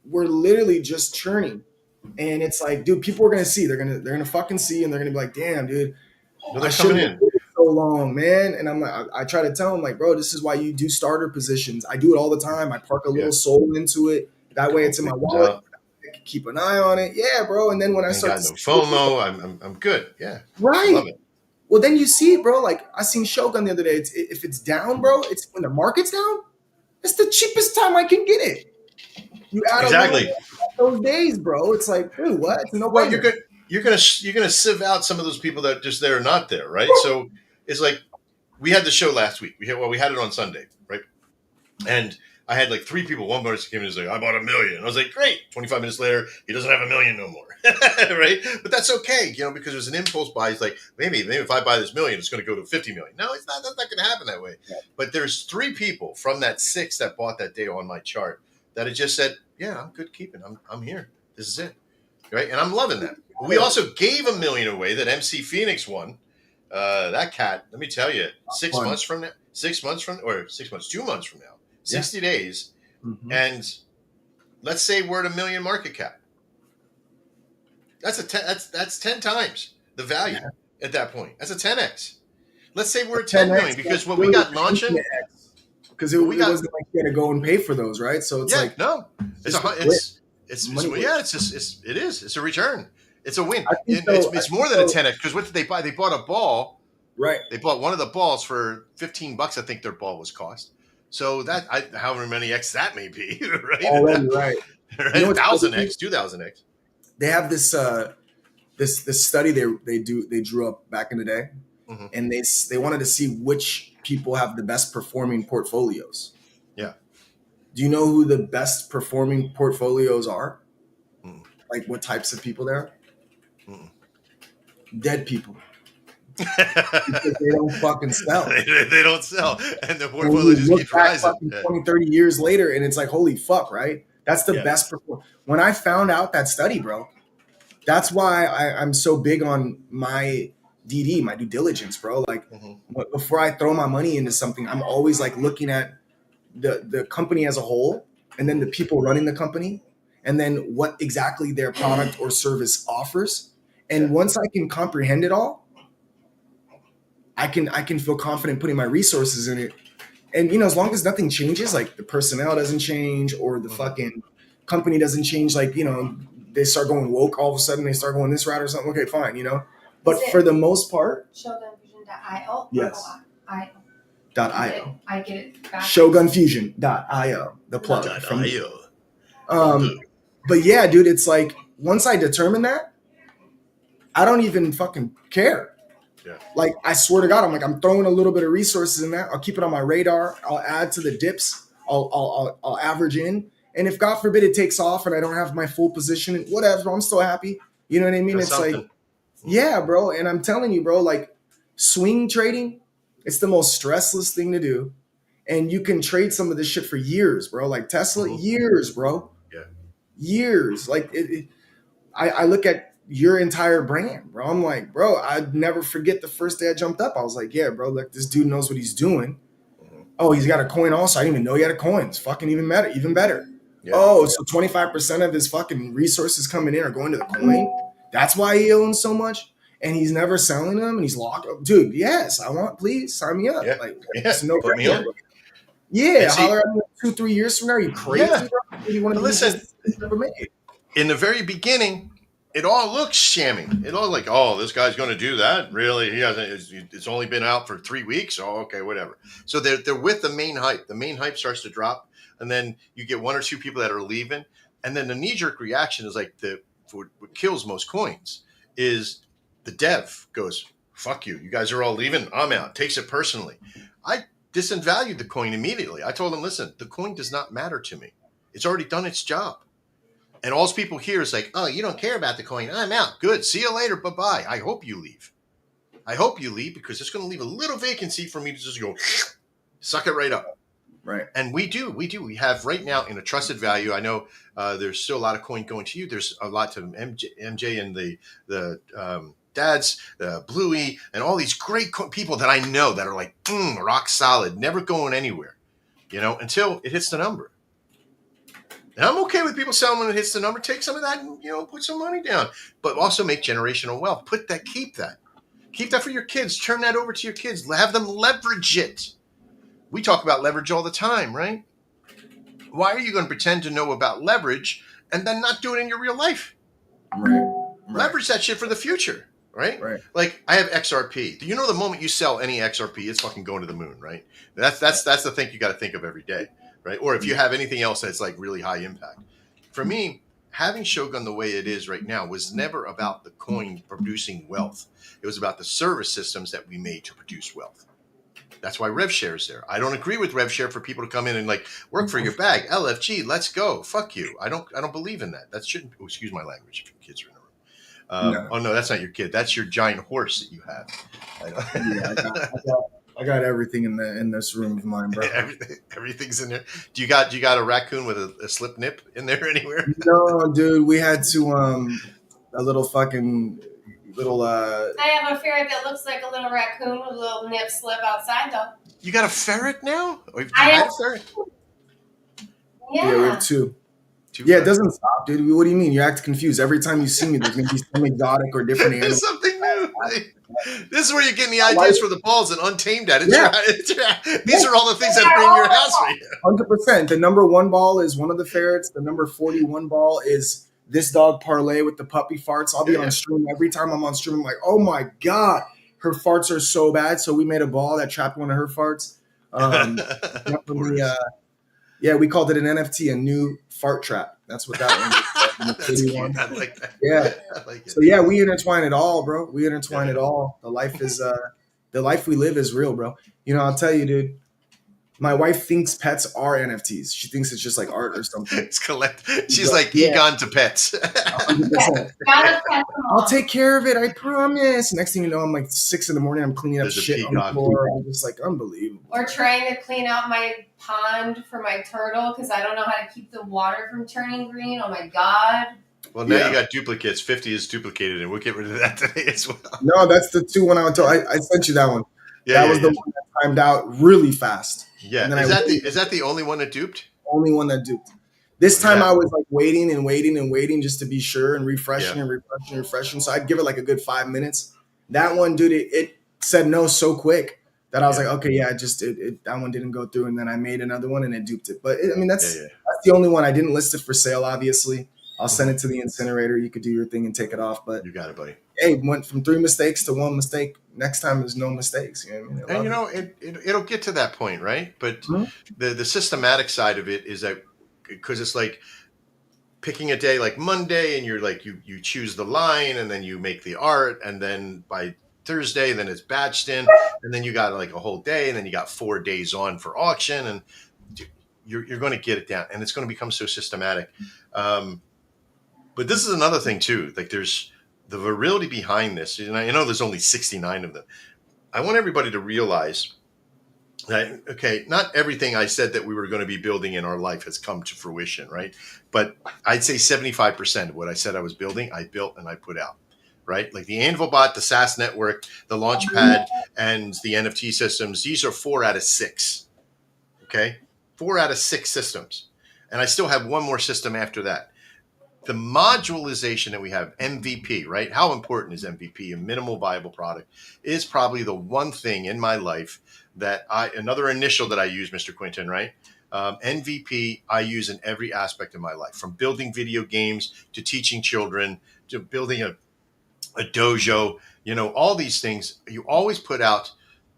[SPEAKER 2] we're literally just churning. And it's like, dude, people are gonna see. They're gonna fucking see, and they're gonna be like, damn, dude.
[SPEAKER 1] Well, they're coming in
[SPEAKER 2] so long, man. And I'm like, I try to tell them, like, bro, this is why you do starter positions. I do it all the time. I park a little soul into it. That way, it's in my wallet. I can keep an eye on it. Yeah, bro. And then when I start
[SPEAKER 1] got no FOMO, I'm good. Yeah,
[SPEAKER 2] right.
[SPEAKER 1] I love it.
[SPEAKER 2] Well, then you see it, bro. Like I seen Shogun the other day. If it's down, bro, it's when the market's down. It's the cheapest time I can get it. You add
[SPEAKER 1] exactly
[SPEAKER 2] those days, bro. It's like, dude, what? No
[SPEAKER 1] well, you're gonna sieve out some of those people that just there or not there, right? So it's like we had the show last week. We had it on Sunday, right? And I had like 3 people. One person came in and was like, I bought $1 million. I was like, great. 25 minutes later, he doesn't have $1 million no more. Right? But that's okay, because there's an impulse buy. He's like, maybe if I buy this $1 million, it's going to go to 50 million. No, it's not. That's not going to happen that way. Yeah. But there's 3 people from that 6 that bought that day on my chart that had just said, yeah, I'm good keeping. I'm here. This is it. Right? And I'm loving that. We also gave $1 million away that MC Phoenix won. That cat, let me tell you, 2 months from now, 60 days. And Let's say we're at $1 million market cap. That's 10 times the value at that point. That's a 10x. Let's say we're at 10 million
[SPEAKER 2] 10x,
[SPEAKER 1] because what we
[SPEAKER 2] really
[SPEAKER 1] got launching,
[SPEAKER 2] because it wasn't like you had to go and pay for those, right? So it's like
[SPEAKER 1] no, it's it's a return. It's a win. It's more than a 10x because what did they buy? They bought a ball.
[SPEAKER 2] Right.
[SPEAKER 1] They bought one of the balls for $15. I think their ball was cost. So however many x that may be, right?
[SPEAKER 2] Already, right.
[SPEAKER 1] Right? 1,000x, 2,000x.
[SPEAKER 2] They have this this study they drew up back in the day, and they wanted to see which people have the best performing portfolios.
[SPEAKER 1] Yeah.
[SPEAKER 2] Do you know who the best performing portfolios are? Like what types of people there? Dead people. Because they don't fucking sell.
[SPEAKER 1] They don't sell. And the portfolio just keeps rising.
[SPEAKER 2] 20, 30 years later, and it's like, holy fuck, right? That's the best performance. When I found out that study, bro, that's why I'm so big on my DD, my due diligence, bro. Like before I throw my money into something, I'm always like looking at the company as a whole, and then the people running the company, and then what exactly their product or service offers. And once I can comprehend it all, I can feel confident putting my resources in it. And, as long as nothing changes, like the personnel doesn't change or the fucking company doesn't change, like, they start going woke all of a sudden, they start going this route or something. Okay, fine, But for the most part,
[SPEAKER 3] ShogunFusion.io?
[SPEAKER 2] Yes.
[SPEAKER 3] .io. I get it back.
[SPEAKER 2] ShogunFusion.io, the plug. But yeah, dude, it's like once I determine that, I don't even fucking care.
[SPEAKER 1] Yeah.
[SPEAKER 2] Like, I swear to God, I'm throwing a little bit of resources in that. I'll keep it on my radar. I'll add to the dips. I'll average in. And if God forbid it takes off and I don't have my full position, whatever, I'm still happy. You know what I mean?
[SPEAKER 1] That's
[SPEAKER 2] it's
[SPEAKER 1] something.
[SPEAKER 2] like, yeah, bro. And I'm telling you, bro, like swing trading, it's the most stressless thing to do. And you can trade some of this shit for years, bro. Like Tesla, years, bro.
[SPEAKER 1] Yeah.
[SPEAKER 2] Years. Like I look at your entire brand, bro. I'm like, bro, I'd never forget the first day I jumped up. I was like, yeah, bro, like this dude knows what he's doing. Oh, he's got a coin also. I didn't even know he had a coin. It's fucking even better. Yeah. Oh, so 25% of his fucking resources coming in are going to the coin. That's why he owns so much. And he's never selling them and he's locked up. Dude, yes, please sign me up.
[SPEAKER 1] Yeah.
[SPEAKER 2] Like,
[SPEAKER 1] put me on.
[SPEAKER 2] Yeah, holler at me 2-3 years from now. Are you crazy, bro? You want to
[SPEAKER 1] listen, in the very beginning, it all looks shammy. It all like, oh, this guy's going to do that? Really? He hasn't. It's only been out for 3 weeks. Oh, okay, whatever. So they're with the main hype. The main hype starts to drop, and then you get 1 or 2 people that are leaving, and then the knee-jerk reaction is like what kills most coins is the dev goes, fuck you. You guys are all leaving. I'm out. Takes it personally. I disvalued the coin immediately. I told him, listen, the coin does not matter to me. It's already done its job. And all people hear is like, oh, you don't care about the coin. I'm out. Good. See you later. Bye-bye. I hope you leave. I hope you leave because it's going to leave a little vacancy for me to just go suck it right up.
[SPEAKER 2] Right.
[SPEAKER 1] And we do. We have right now in a trusted value. I know there's still a lot of coin going to you. There's a lot to MJ and the dads, Bluey, and all these great people that I know that are like rock solid, never going anywhere, until it hits the number. And I'm okay with people selling when it hits the number. Take some of that and, put some money down. But also make generational wealth. Keep that. Keep that for your kids. Turn that over to your kids. Have them leverage it. We talk about leverage all the time, right? Why are you going to pretend to know about leverage and then not do it in your real life?
[SPEAKER 2] Right.
[SPEAKER 1] Leverage that shit for the future, right? Like, I have XRP. Do you know the moment you sell any XRP, it's fucking going to the moon, right? That's the thing you got to think of every day. Right? Or if you have anything else that's like really high impact. For me, having Shogun the way it is right now was never about the coin producing wealth. It was about the service systems that we made to produce wealth. That's why RevShare is there. I don't agree with RevShare for people to come in and like work for your bag. LFG, let's go. Fuck you. I don't believe in that. That shouldn't. Oh, excuse my language. If your kids are in the room. Oh no, that's not your kid. That's your giant horse that you have.
[SPEAKER 2] I got everything in this room of mine, bro.
[SPEAKER 1] Everything's in there. Do you got a raccoon with a slip nip in there anywhere?
[SPEAKER 2] No, dude. We had to a little fucking little.
[SPEAKER 3] I have a ferret that looks like a little raccoon with a little nip slip outside, though.
[SPEAKER 1] You got a ferret now?
[SPEAKER 3] I have a ferret.
[SPEAKER 2] Yeah, we have 2.
[SPEAKER 1] Too
[SPEAKER 2] Yeah, it
[SPEAKER 1] fast.
[SPEAKER 2] doesn't stop, dude. What do you mean? You act confused every time you see me. There's gonna be some exotic or different
[SPEAKER 1] There's
[SPEAKER 2] animal.
[SPEAKER 1] something new. This is where you're getting the
[SPEAKER 2] My
[SPEAKER 1] ideas
[SPEAKER 2] wife,
[SPEAKER 1] for the balls and Untamed at.
[SPEAKER 2] yeah,
[SPEAKER 1] These are all the things that are in your house right now.
[SPEAKER 2] 100%. The number one ball is one of the ferrets. The number 41 ball is this dog Parlay with the puppy farts. I'll be on
[SPEAKER 1] Yeah.
[SPEAKER 2] stream. Every time I'm on stream, I'm like, oh my God, her farts are so bad. So we made a ball that trapped one of her farts. Definitely, yeah, we called it an NFT, a new fart trap. That's what that one is. The
[SPEAKER 1] That's
[SPEAKER 2] kitty
[SPEAKER 1] cute.
[SPEAKER 2] one.
[SPEAKER 1] I like that.
[SPEAKER 2] Yeah.
[SPEAKER 1] I like it.
[SPEAKER 2] So yeah, we intertwine it all, bro. We intertwine
[SPEAKER 1] Yeah.
[SPEAKER 2] it all. The life we live is real, bro. You know, I'll tell you, dude. My wife thinks pets are NFTs. She thinks it's just like art or something.
[SPEAKER 1] It's collect. She's like
[SPEAKER 2] Yeah.
[SPEAKER 1] Egon to pets.
[SPEAKER 2] 100%.
[SPEAKER 3] Gotta pet them
[SPEAKER 2] I'll
[SPEAKER 3] all.
[SPEAKER 2] take care of it. I promise. Next thing you know, I'm like 6 in the morning. I'm cleaning up
[SPEAKER 1] There's a
[SPEAKER 2] shit on the
[SPEAKER 1] peacock.
[SPEAKER 2] floor. I'm just like unbelievable.
[SPEAKER 3] Or trying to clean out my pond for my turtle because I don't know how to keep the water from turning green. Oh my God.
[SPEAKER 1] Well, now
[SPEAKER 2] Yeah.
[SPEAKER 1] you got duplicates. 50 is duplicated, and we'll get rid of that today as well.
[SPEAKER 2] No, that's the 2 one I sent you that one.
[SPEAKER 1] Yeah,
[SPEAKER 2] That was the one that timed out really fast.
[SPEAKER 1] Yeah.
[SPEAKER 2] And then
[SPEAKER 1] Is that the only one that duped?
[SPEAKER 2] only one that duped. This time
[SPEAKER 1] Yeah.
[SPEAKER 2] I was like waiting and waiting and waiting just to be sure and refreshing
[SPEAKER 1] Yeah.
[SPEAKER 2] and refreshing and refreshing. So I'd give it like a good 5 minutes. That one, dude, it said no so quick that I was
[SPEAKER 1] Yeah.
[SPEAKER 2] like, okay, yeah, that one didn't go through. And then I made another one and it duped it. But I mean, that's
[SPEAKER 1] Yeah.
[SPEAKER 2] the only one. I didn't list it for sale, obviously. I'll send it to the incinerator. You could do your thing and take it off. But
[SPEAKER 1] You got it, buddy.
[SPEAKER 2] hey, went from 3 mistakes to 1 mistake. Next time there's no mistakes. You know what I mean? I
[SPEAKER 1] And you
[SPEAKER 2] love
[SPEAKER 1] know, it'll get to that point, right? But
[SPEAKER 2] Mhm.
[SPEAKER 1] the systematic side of it is that because it's like picking a day like Monday, and you're like you choose the line, and then you make the art, and then by Thursday, then it's batched in, and then you got like a whole day, and then you got 4 days on for auction, and you're going to get it down, and it's going to become so systematic. But this is another thing too. Like there's the virility behind this, and I know there's only 69 of them. I want everybody to realize that, okay, not everything I said that we were going to be building in our life has come to fruition, right? But I'd say 75% of what I said I was building, I built and I put out, right? Like the Anvil bot, the SaaS network, the Launchpad, and the NFT systems. These are 4 out of 6, okay? 4 out of 6 systems. And I still have one more system after that. The modularization that we have, MVP, right? How important is MVP? A minimal viable product is probably the one thing in my life that another initial that I use, Mr. Quinton, right? MVP, I use in every aspect of my life, from building video games to teaching children to building a dojo, you know, all these things. You always put out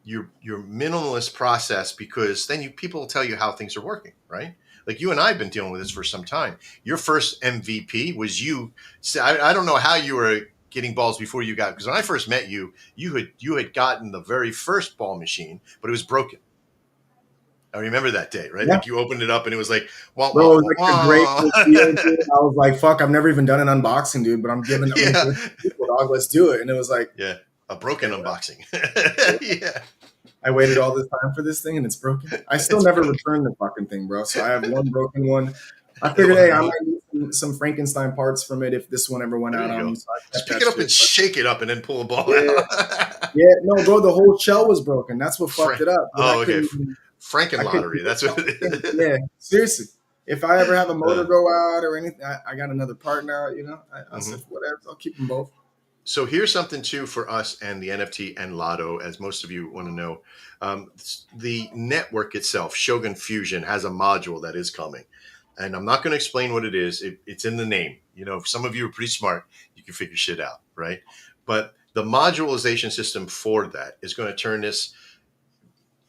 [SPEAKER 1] your minimalist process, because then people will tell you how things are working, right? Like you and I have been dealing with this for some time. Your first MVP was you. I don't know how you were getting balls before you got, because when I first met you, you had gotten the very first ball machine, but it was broken. I remember that day, right?
[SPEAKER 2] Yeah.
[SPEAKER 1] Like you opened it up and it was like, wah,
[SPEAKER 2] Bro,
[SPEAKER 1] wah,
[SPEAKER 2] it was like
[SPEAKER 1] wah,
[SPEAKER 2] a great
[SPEAKER 1] wah.
[SPEAKER 2] deal, dude. I was like, fuck, I've never even done an unboxing, dude, but I'm giving it
[SPEAKER 1] Yeah.
[SPEAKER 2] people, dog. Let's do it. And it was like,
[SPEAKER 1] Yeah, a broken unboxing. Yeah.
[SPEAKER 2] I waited all this time for this thing and it's broken. I still never returned the fucking thing, bro. So I have one broken one. I figured, hey, I might need some Frankenstein parts from it if this one ever went
[SPEAKER 1] There
[SPEAKER 2] out
[SPEAKER 1] you
[SPEAKER 2] on
[SPEAKER 1] go.
[SPEAKER 2] me. So I
[SPEAKER 1] Just
[SPEAKER 2] kept
[SPEAKER 1] pick
[SPEAKER 2] that
[SPEAKER 1] it up
[SPEAKER 2] shit,
[SPEAKER 1] and shake it up and then pull a ball
[SPEAKER 2] Yeah.
[SPEAKER 1] out.
[SPEAKER 2] Yeah, no, bro, the whole shell was broken. That's what fucked it up.
[SPEAKER 1] Oh,
[SPEAKER 2] I
[SPEAKER 1] okay.
[SPEAKER 2] couldn't even-
[SPEAKER 1] Franken
[SPEAKER 2] I couldn't
[SPEAKER 1] lottery.
[SPEAKER 2] even
[SPEAKER 1] That's what
[SPEAKER 2] tell
[SPEAKER 1] it
[SPEAKER 2] the
[SPEAKER 1] is.
[SPEAKER 2] thing. Yeah, seriously. If I ever have a motor go out or anything, I got another part now, you know. I said, whatever, I'll keep them both.
[SPEAKER 1] So here's something too for us and the NFT and Lotto, as most of you want to know. The network itself, Shogun Fusion, has a module that is coming. And I'm not going to explain what it is. It's in the name. You know, if some of you are pretty smart, you can figure shit out, right? But the modularization system for that is going to turn this.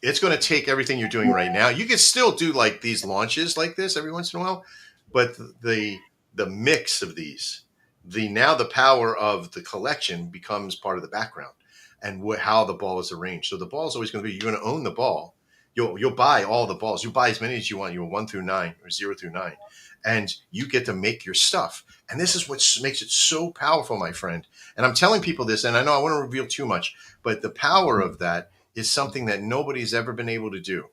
[SPEAKER 1] It's going to take everything you're doing right now. You can still do like these launches like this every once in a while, but the mix of these, the power of the collection becomes part of the background, and how the ball is arranged. So the ball is always going to be, you're going to own the ball. You'll buy all the balls. You buy as many as you want. You 1 through 9 or 0 through 9, and you get to make your stuff. And this is what makes it so powerful, my friend. And I'm telling people this, and I know I want to reveal too much, but the power of that is something that nobody's ever been able to do.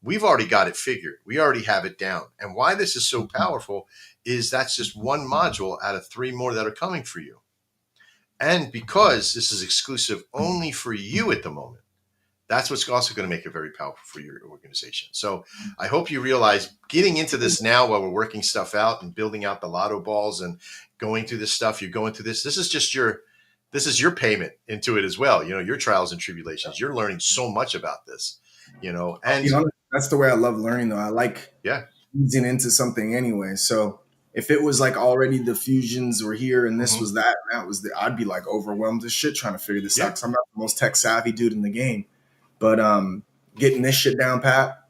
[SPEAKER 1] We've already got it figured. We already have it down. And why this is so powerful is that's just one module out of 3 more that are coming for you. And because this is exclusive only for you at the moment, That's what's also going to make it very powerful for your organization. So I hope you realize getting into this now while we're working stuff out and building out the lotto balls and going through this stuff, you're going through this. This is your payment into it as well. Your trials and tribulations. You're learning so much about this, and
[SPEAKER 2] that's the way I love learning though. I like easing into something anyway. So if it was like already the fusions were here and this was that, and that was I'd be like overwhelmed as shit trying to figure this out. 'Cause I'm not the most tech savvy dude in the game. But getting this shit down pat,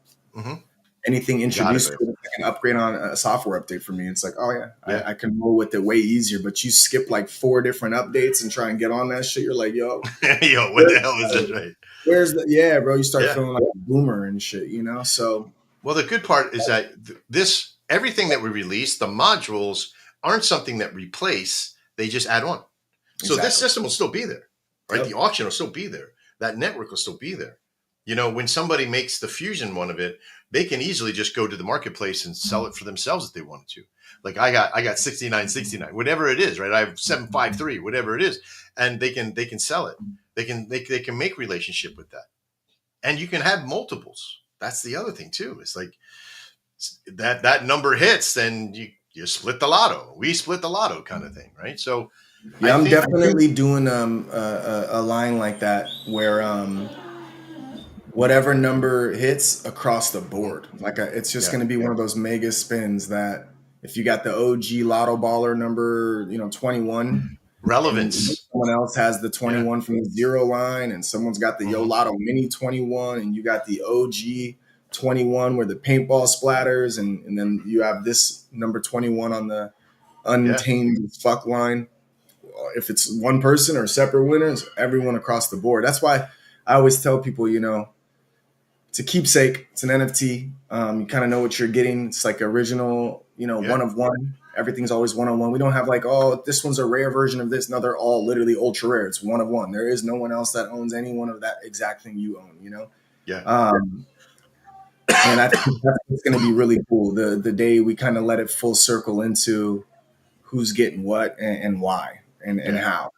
[SPEAKER 2] anything introduced to it, like an upgrade on a software update for me, it's like, oh yeah. I can roll with it way easier. But you skip like 4 different updates and try and get on that shit, you're like, yo,
[SPEAKER 1] what the hell is this? Right?
[SPEAKER 2] Where's bro? You start feeling like a boomer and shit, So
[SPEAKER 1] well, the good part is that everything that we release, the modules aren't something that replace; they just add on. So this system will still be there, right? The auction will still be there. That network will still be there. When somebody makes the fusion one of it, they can easily just go to the marketplace and sell it for themselves if they wanted to. Like I got 6969, whatever it is, right? I have 753, whatever it is, and they can sell it. They can make relationship with that, and you can have multiples. That's the other thing too. It's like that number hits, then you split the lotto. We split the lotto, kind of thing, right? So.
[SPEAKER 2] Yeah, I'm definitely doing a line like that where whatever number hits across the board, like it's just going to be one of those mega spins that if you got the OG Lotto Baller number, 21 relevance, someone else has the 21 from the zero line, and someone's got the Yo Lotto Mini 21, and you got the OG 21 where the paintball splatters, and then you have this number 21 on the untamed fuck line. If it's one person or separate winners, everyone across the board. That's why I always tell people, it's a keepsake. It's an NFT. You kind of know what you're getting. It's like original, one of one. Everything's always one-on-one. We don't have like, oh, this one's a rare version of this. No, they're all literally ultra rare. It's one of one. There is no one else that owns any one of that exact thing you own,
[SPEAKER 1] Yeah.
[SPEAKER 2] And I think that's going to be really cool. The day we kind of let it full circle into who's getting what and why. And how?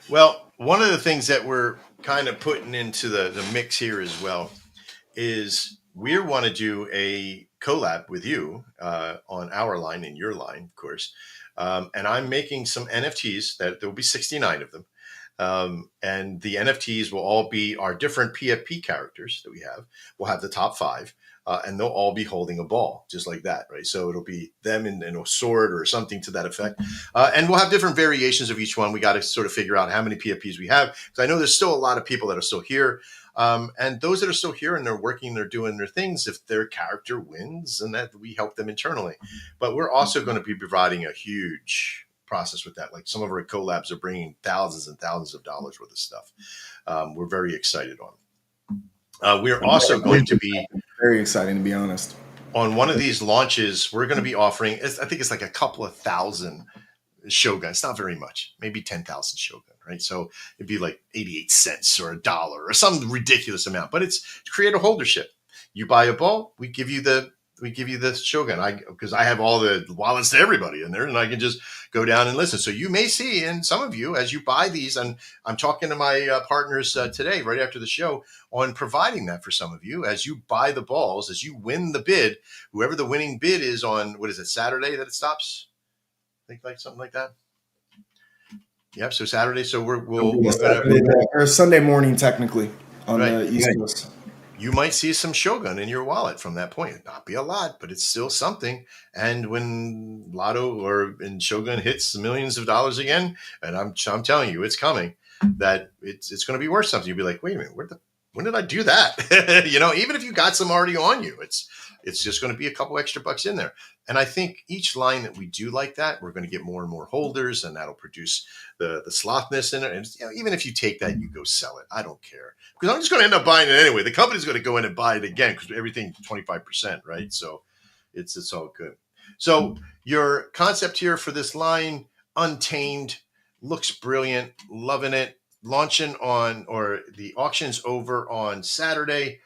[SPEAKER 1] Well, one of the things that we're kind of putting into the mix here as well is we want to do a collab with you on our line and your line, of course. And I'm making some NFTs that there will be 69 of them. And the NFTs will all be our different PFP characters that we have. We'll have the top 5. And they'll all be holding a ball, just like that, right? So it'll be them in a sword or something to that effect. And we'll have different variations of each one. We got to sort of figure out how many PFPs we have. Because I know there's still a lot of people that are still here. And those that are still here and they're working, they're doing their things, if their character wins, and that we help them internally. But we're also going to be providing a huge process with that. Like some of our collabs are bringing thousands and thousands of dollars worth of stuff. We're very excited on. We're also going to be
[SPEAKER 2] very exciting, to be honest.
[SPEAKER 1] On one of these launches, we're going to be offering, I think it's like a couple of thousand Shogun. It's not very much, maybe 10,000 Shogun, right? So it'd be like 88 cents or $1 or some ridiculous amount, but it's to create a holdership. You buy a ball, we give you the Shogun. Because I have all the wallets to everybody in there, and I can just go down and listen. So you may see, and some of you, as you buy these, and I'm talking to my partners today, right after the show, on providing that for some of you, as you buy the balls, as you win the bid, whoever the winning bid is on, what is it, Saturday that it stops? I think like something like that. Yep. So Saturday. So
[SPEAKER 2] or Sunday morning, technically, on the East Coast.
[SPEAKER 1] You might see some Shogun in your wallet from that point. Not be a lot, but it's still something. And when Lotto or in Shogun hits millions of dollars again, and I'm telling you, it's coming, that it's going to be worth something. You'll be like, wait a minute, when did I do that? Even if you got some already on you, it's just going to be a couple extra bucks in there. And I think each line that we do like that, we're going to get more and more holders, and that'll produce the slothness in it. And even if you take that and you go sell it, I don't care, because I'm just going to end up buying it anyway. The company's going to go in and buy it again because everything's 25%, right? So it's all good. So your concept here for this line, Untamed, looks brilliant, loving it. Launching the auction's over on Saturday.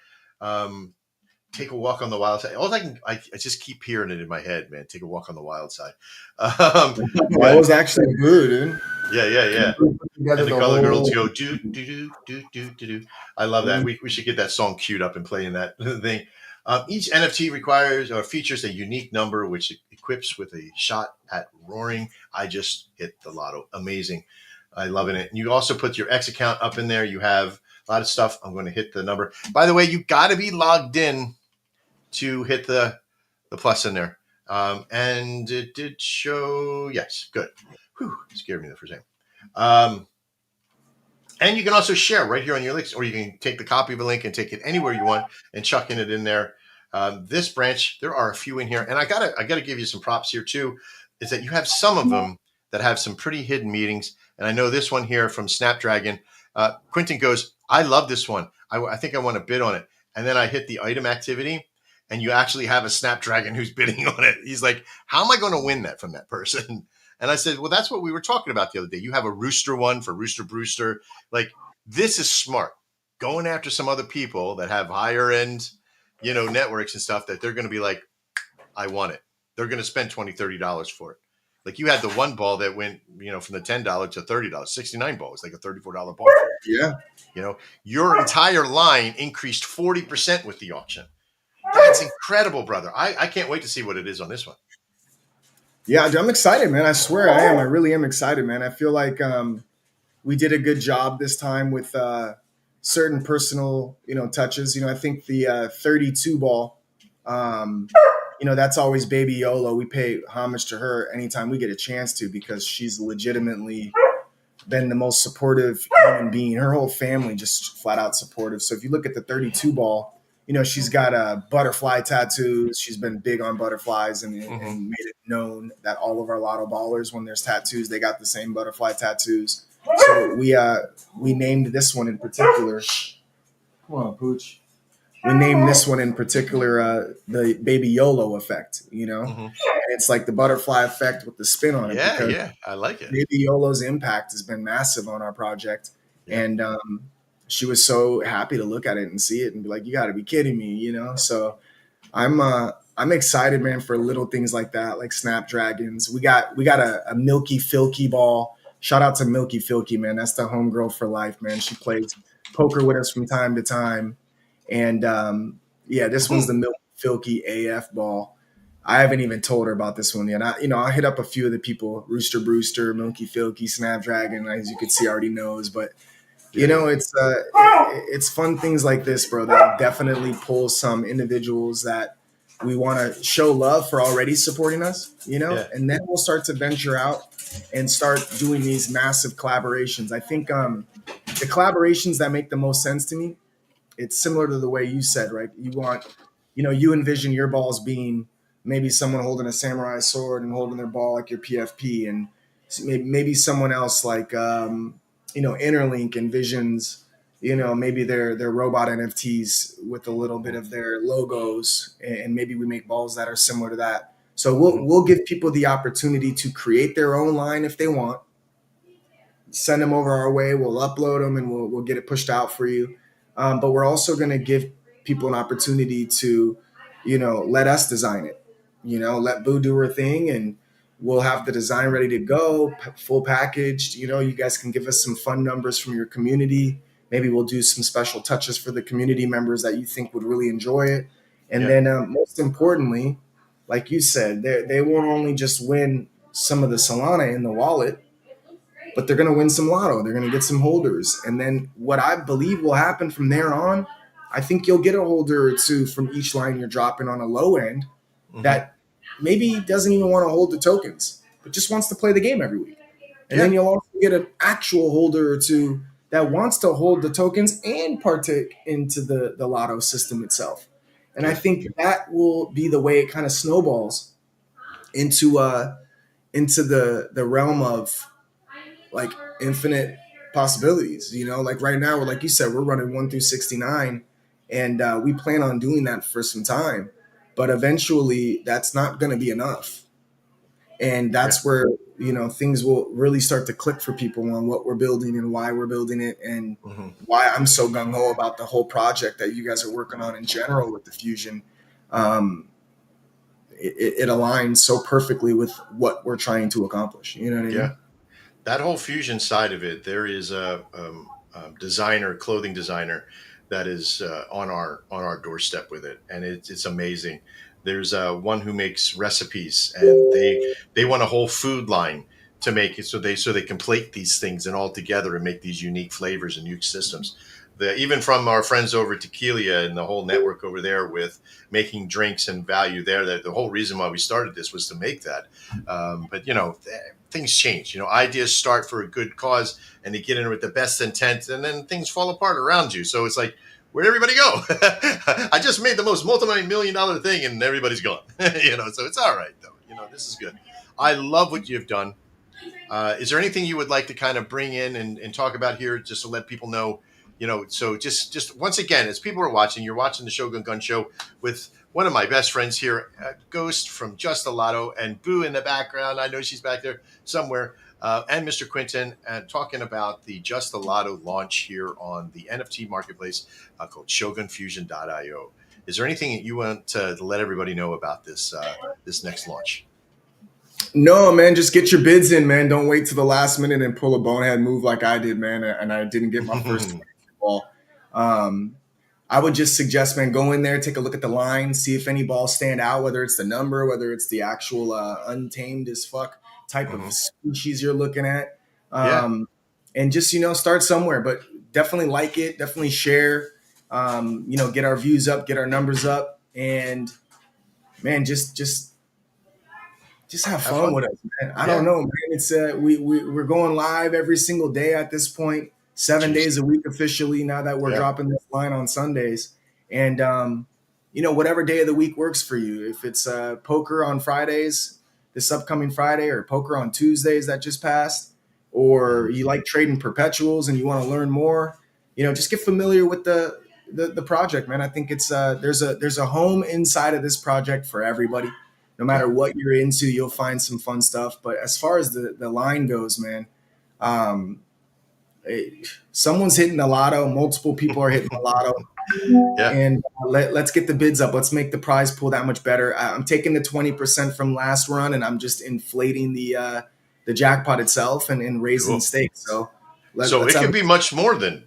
[SPEAKER 1] Take a walk on the wild side. I just keep hearing it in my head, man. Take a walk on the wild side.
[SPEAKER 2] That was actually good, dude.
[SPEAKER 1] Yeah.
[SPEAKER 2] Put together
[SPEAKER 1] And the
[SPEAKER 2] the
[SPEAKER 1] color girls
[SPEAKER 2] whole.
[SPEAKER 1] go do do do do do do do. I love that. We should get that song queued up and play in that thing. Each NFT requires or features a unique number, which equips with a shot at roaring. I just hit the lotto. Amazing. I loving it. And you also put your X account up in there. You have a lot of stuff. I'm going to hit the number. By the way, you got to be logged in to hit the plus in there. And it did show. Yes, good. Whew, scared me there for a second. And you can also share right here on your links, or you can take the copy of a link and take it anywhere you want and chuck it in there. This branch, there are a few in here, and I gotta give you some props here too. Is that you have some of them that have some pretty hidden meetings, and I know this one here from Snapdragon. Quentin goes, "I love this one. I think I want to bid on it." And then I hit the item activity, and you actually have a Snapdragon who's bidding on it. He's like, "How am I going to win that from that person?" And I said, well, that's what we were talking about the other day. You have a Rooster one for Rooster Brewster. Like, this is smart. Going after some other people that have higher end, networks and stuff that they're going to be like, I want it. They're going to spend $20, $30 for it. Like you had the one ball that went, from the $10 to $30, 69 ball. It's like a $34 ball.
[SPEAKER 2] Yeah.
[SPEAKER 1] Your entire line increased 40% with the auction. That's incredible, brother. I can't wait to see what it is on this one.
[SPEAKER 2] Yeah, I'm excited, man. I swear I am. I really am excited, man. I feel like we did a good job this time with certain personal, touches. I think the 32 ball, that's always Baby Yolo. We pay homage to her anytime we get a chance to because she's legitimately been the most supportive human being. Her whole family just flat out supportive. So if you look at the 32 ball, she's got butterfly tattoos. She's been big on butterflies and made it known that all of our lotto ballers, when there's tattoos, they got the same butterfly tattoos. So we named this one in particular. Come on, Pooch. We named this one in particular the Baby Yolo effect, And it's like the butterfly effect with the spin on it.
[SPEAKER 1] Yeah, I like it.
[SPEAKER 2] Baby Yolo's impact has been massive on our project. Yeah. And she was so happy to look at it and see it and be like, you got to be kidding me, So I'm excited, man, for little things like that, like Snapdragons. We got a Milky Filky ball. Shout out to Milky Filky, man. That's the homegirl for life, man. She plays poker with us from time to time. And this one's the Milky Filky AF ball. I haven't even told her about this one yet. I hit up a few of the people, Rooster Brewster, Milky Filky, Snapdragon, as you can see, already knows, but it's fun things like this, bro, that definitely pull some individuals that we want to show love for already supporting us, and then we'll start to venture out and start doing these massive collaborations. I think the collaborations that make the most sense to me, it's similar to the way you said, right? You want, you envision your balls being maybe someone holding a samurai sword and holding their ball like your PFP, and maybe someone else like, Interlink envisions, maybe their robot NFTs with a little bit of their logos, and maybe we make balls that are similar to that. So we'll give people the opportunity to create their own line if they want. Send them over our way. We'll upload them and we'll get it pushed out for you. But we're also going to give people an opportunity to, let us design it. Let Boo do her thing, and we'll have the design ready to go, full packaged. You guys can give us some fun numbers from your community. Maybe we'll do some special touches for the community members that you think would really enjoy it. And then most importantly, like you said, they won't only just win some of the Solana in the wallet, but they're going to win some lotto. They're going to get some holders. And then what I believe will happen from there on, I think you'll get a holder or two from each line you're dropping on a low end that maybe doesn't even want to hold the tokens, but just wants to play the game every week. And then you'll also get an actual holder or two that wants to hold the tokens and partake into the lotto system itself. And I think that will be the way it kind of snowballs into the realm of like infinite possibilities, like right now, like you said, we're running 1 through 69, and we plan on doing that for some time, but eventually that's not going to be enough. And that's where, things will really start to click for people on what we're building and why we're building it, and why I'm so gung-ho about the whole project that you guys are working on in general with the Fusion. It aligns so perfectly with what we're trying to accomplish. You know what I mean?
[SPEAKER 1] that whole fusion side of it, there is a designer, clothing designer, that is on our doorstep with it, and it's amazing. There's one who makes recipes, and they want a whole food line to make it, so they can plate these things and all together and make these unique flavors and unique systems. Even from our friends over at Tequila and the whole network over there with making drinks and value there, that the whole reason why we started this was to make that. But things change. Ideas start for a good cause, and they get in with the best intent, and then things fall apart around you. So it's like, where'd everybody go? I just made the most multi-million-dollar thing, and everybody's gone. So it's all right though. This is good. I love what you've done. Is there anything you would like to kind of bring in and talk about here, just to let people know? So just once again, as people are watching, you're watching the Shogun Gun Show with one of my best friends here, Ghost from Just a Lotto, and Boo in the background. I know she's back there somewhere, and Mr. Quinton, talking about the Just a Lotto launch here on the NFT marketplace called ShogunFusion.io. Is there anything that you want to let everybody know about this next launch?
[SPEAKER 2] No, man, just get your bids in, man. Don't wait to the last minute and pull a bonehead move like I did, man. And I didn't get my first ball. I would just suggest, man, go in there, take a look at the line, see if any balls stand out, whether it's the number, whether it's the actual untamed as fuck type of species you're looking at. And just, start somewhere, but definitely like it, definitely share, get our views up, get our numbers up, and man, just have fun with us, man. I don't know, man. It's we're going live every single day at this point, 7 days a week officially. Now that we're dropping this line on Sundays, and whatever day of the week works for you. If it's poker on Fridays, this upcoming Friday, or poker on Tuesdays that just passed, or you like trading perpetuals and you want to learn more, just get familiar with the project, man. I think it's there's a home inside of this project for everybody. No matter what you're into, you'll find some fun stuff. But as far as the line goes, man, someone's hitting the lotto. Multiple people are hitting the lotto. And let's get the bids up. Let's make the prize pool that much better. I'm taking the 20% from last run, and I'm just inflating the jackpot itself and raising the stakes. So
[SPEAKER 1] it could be much more than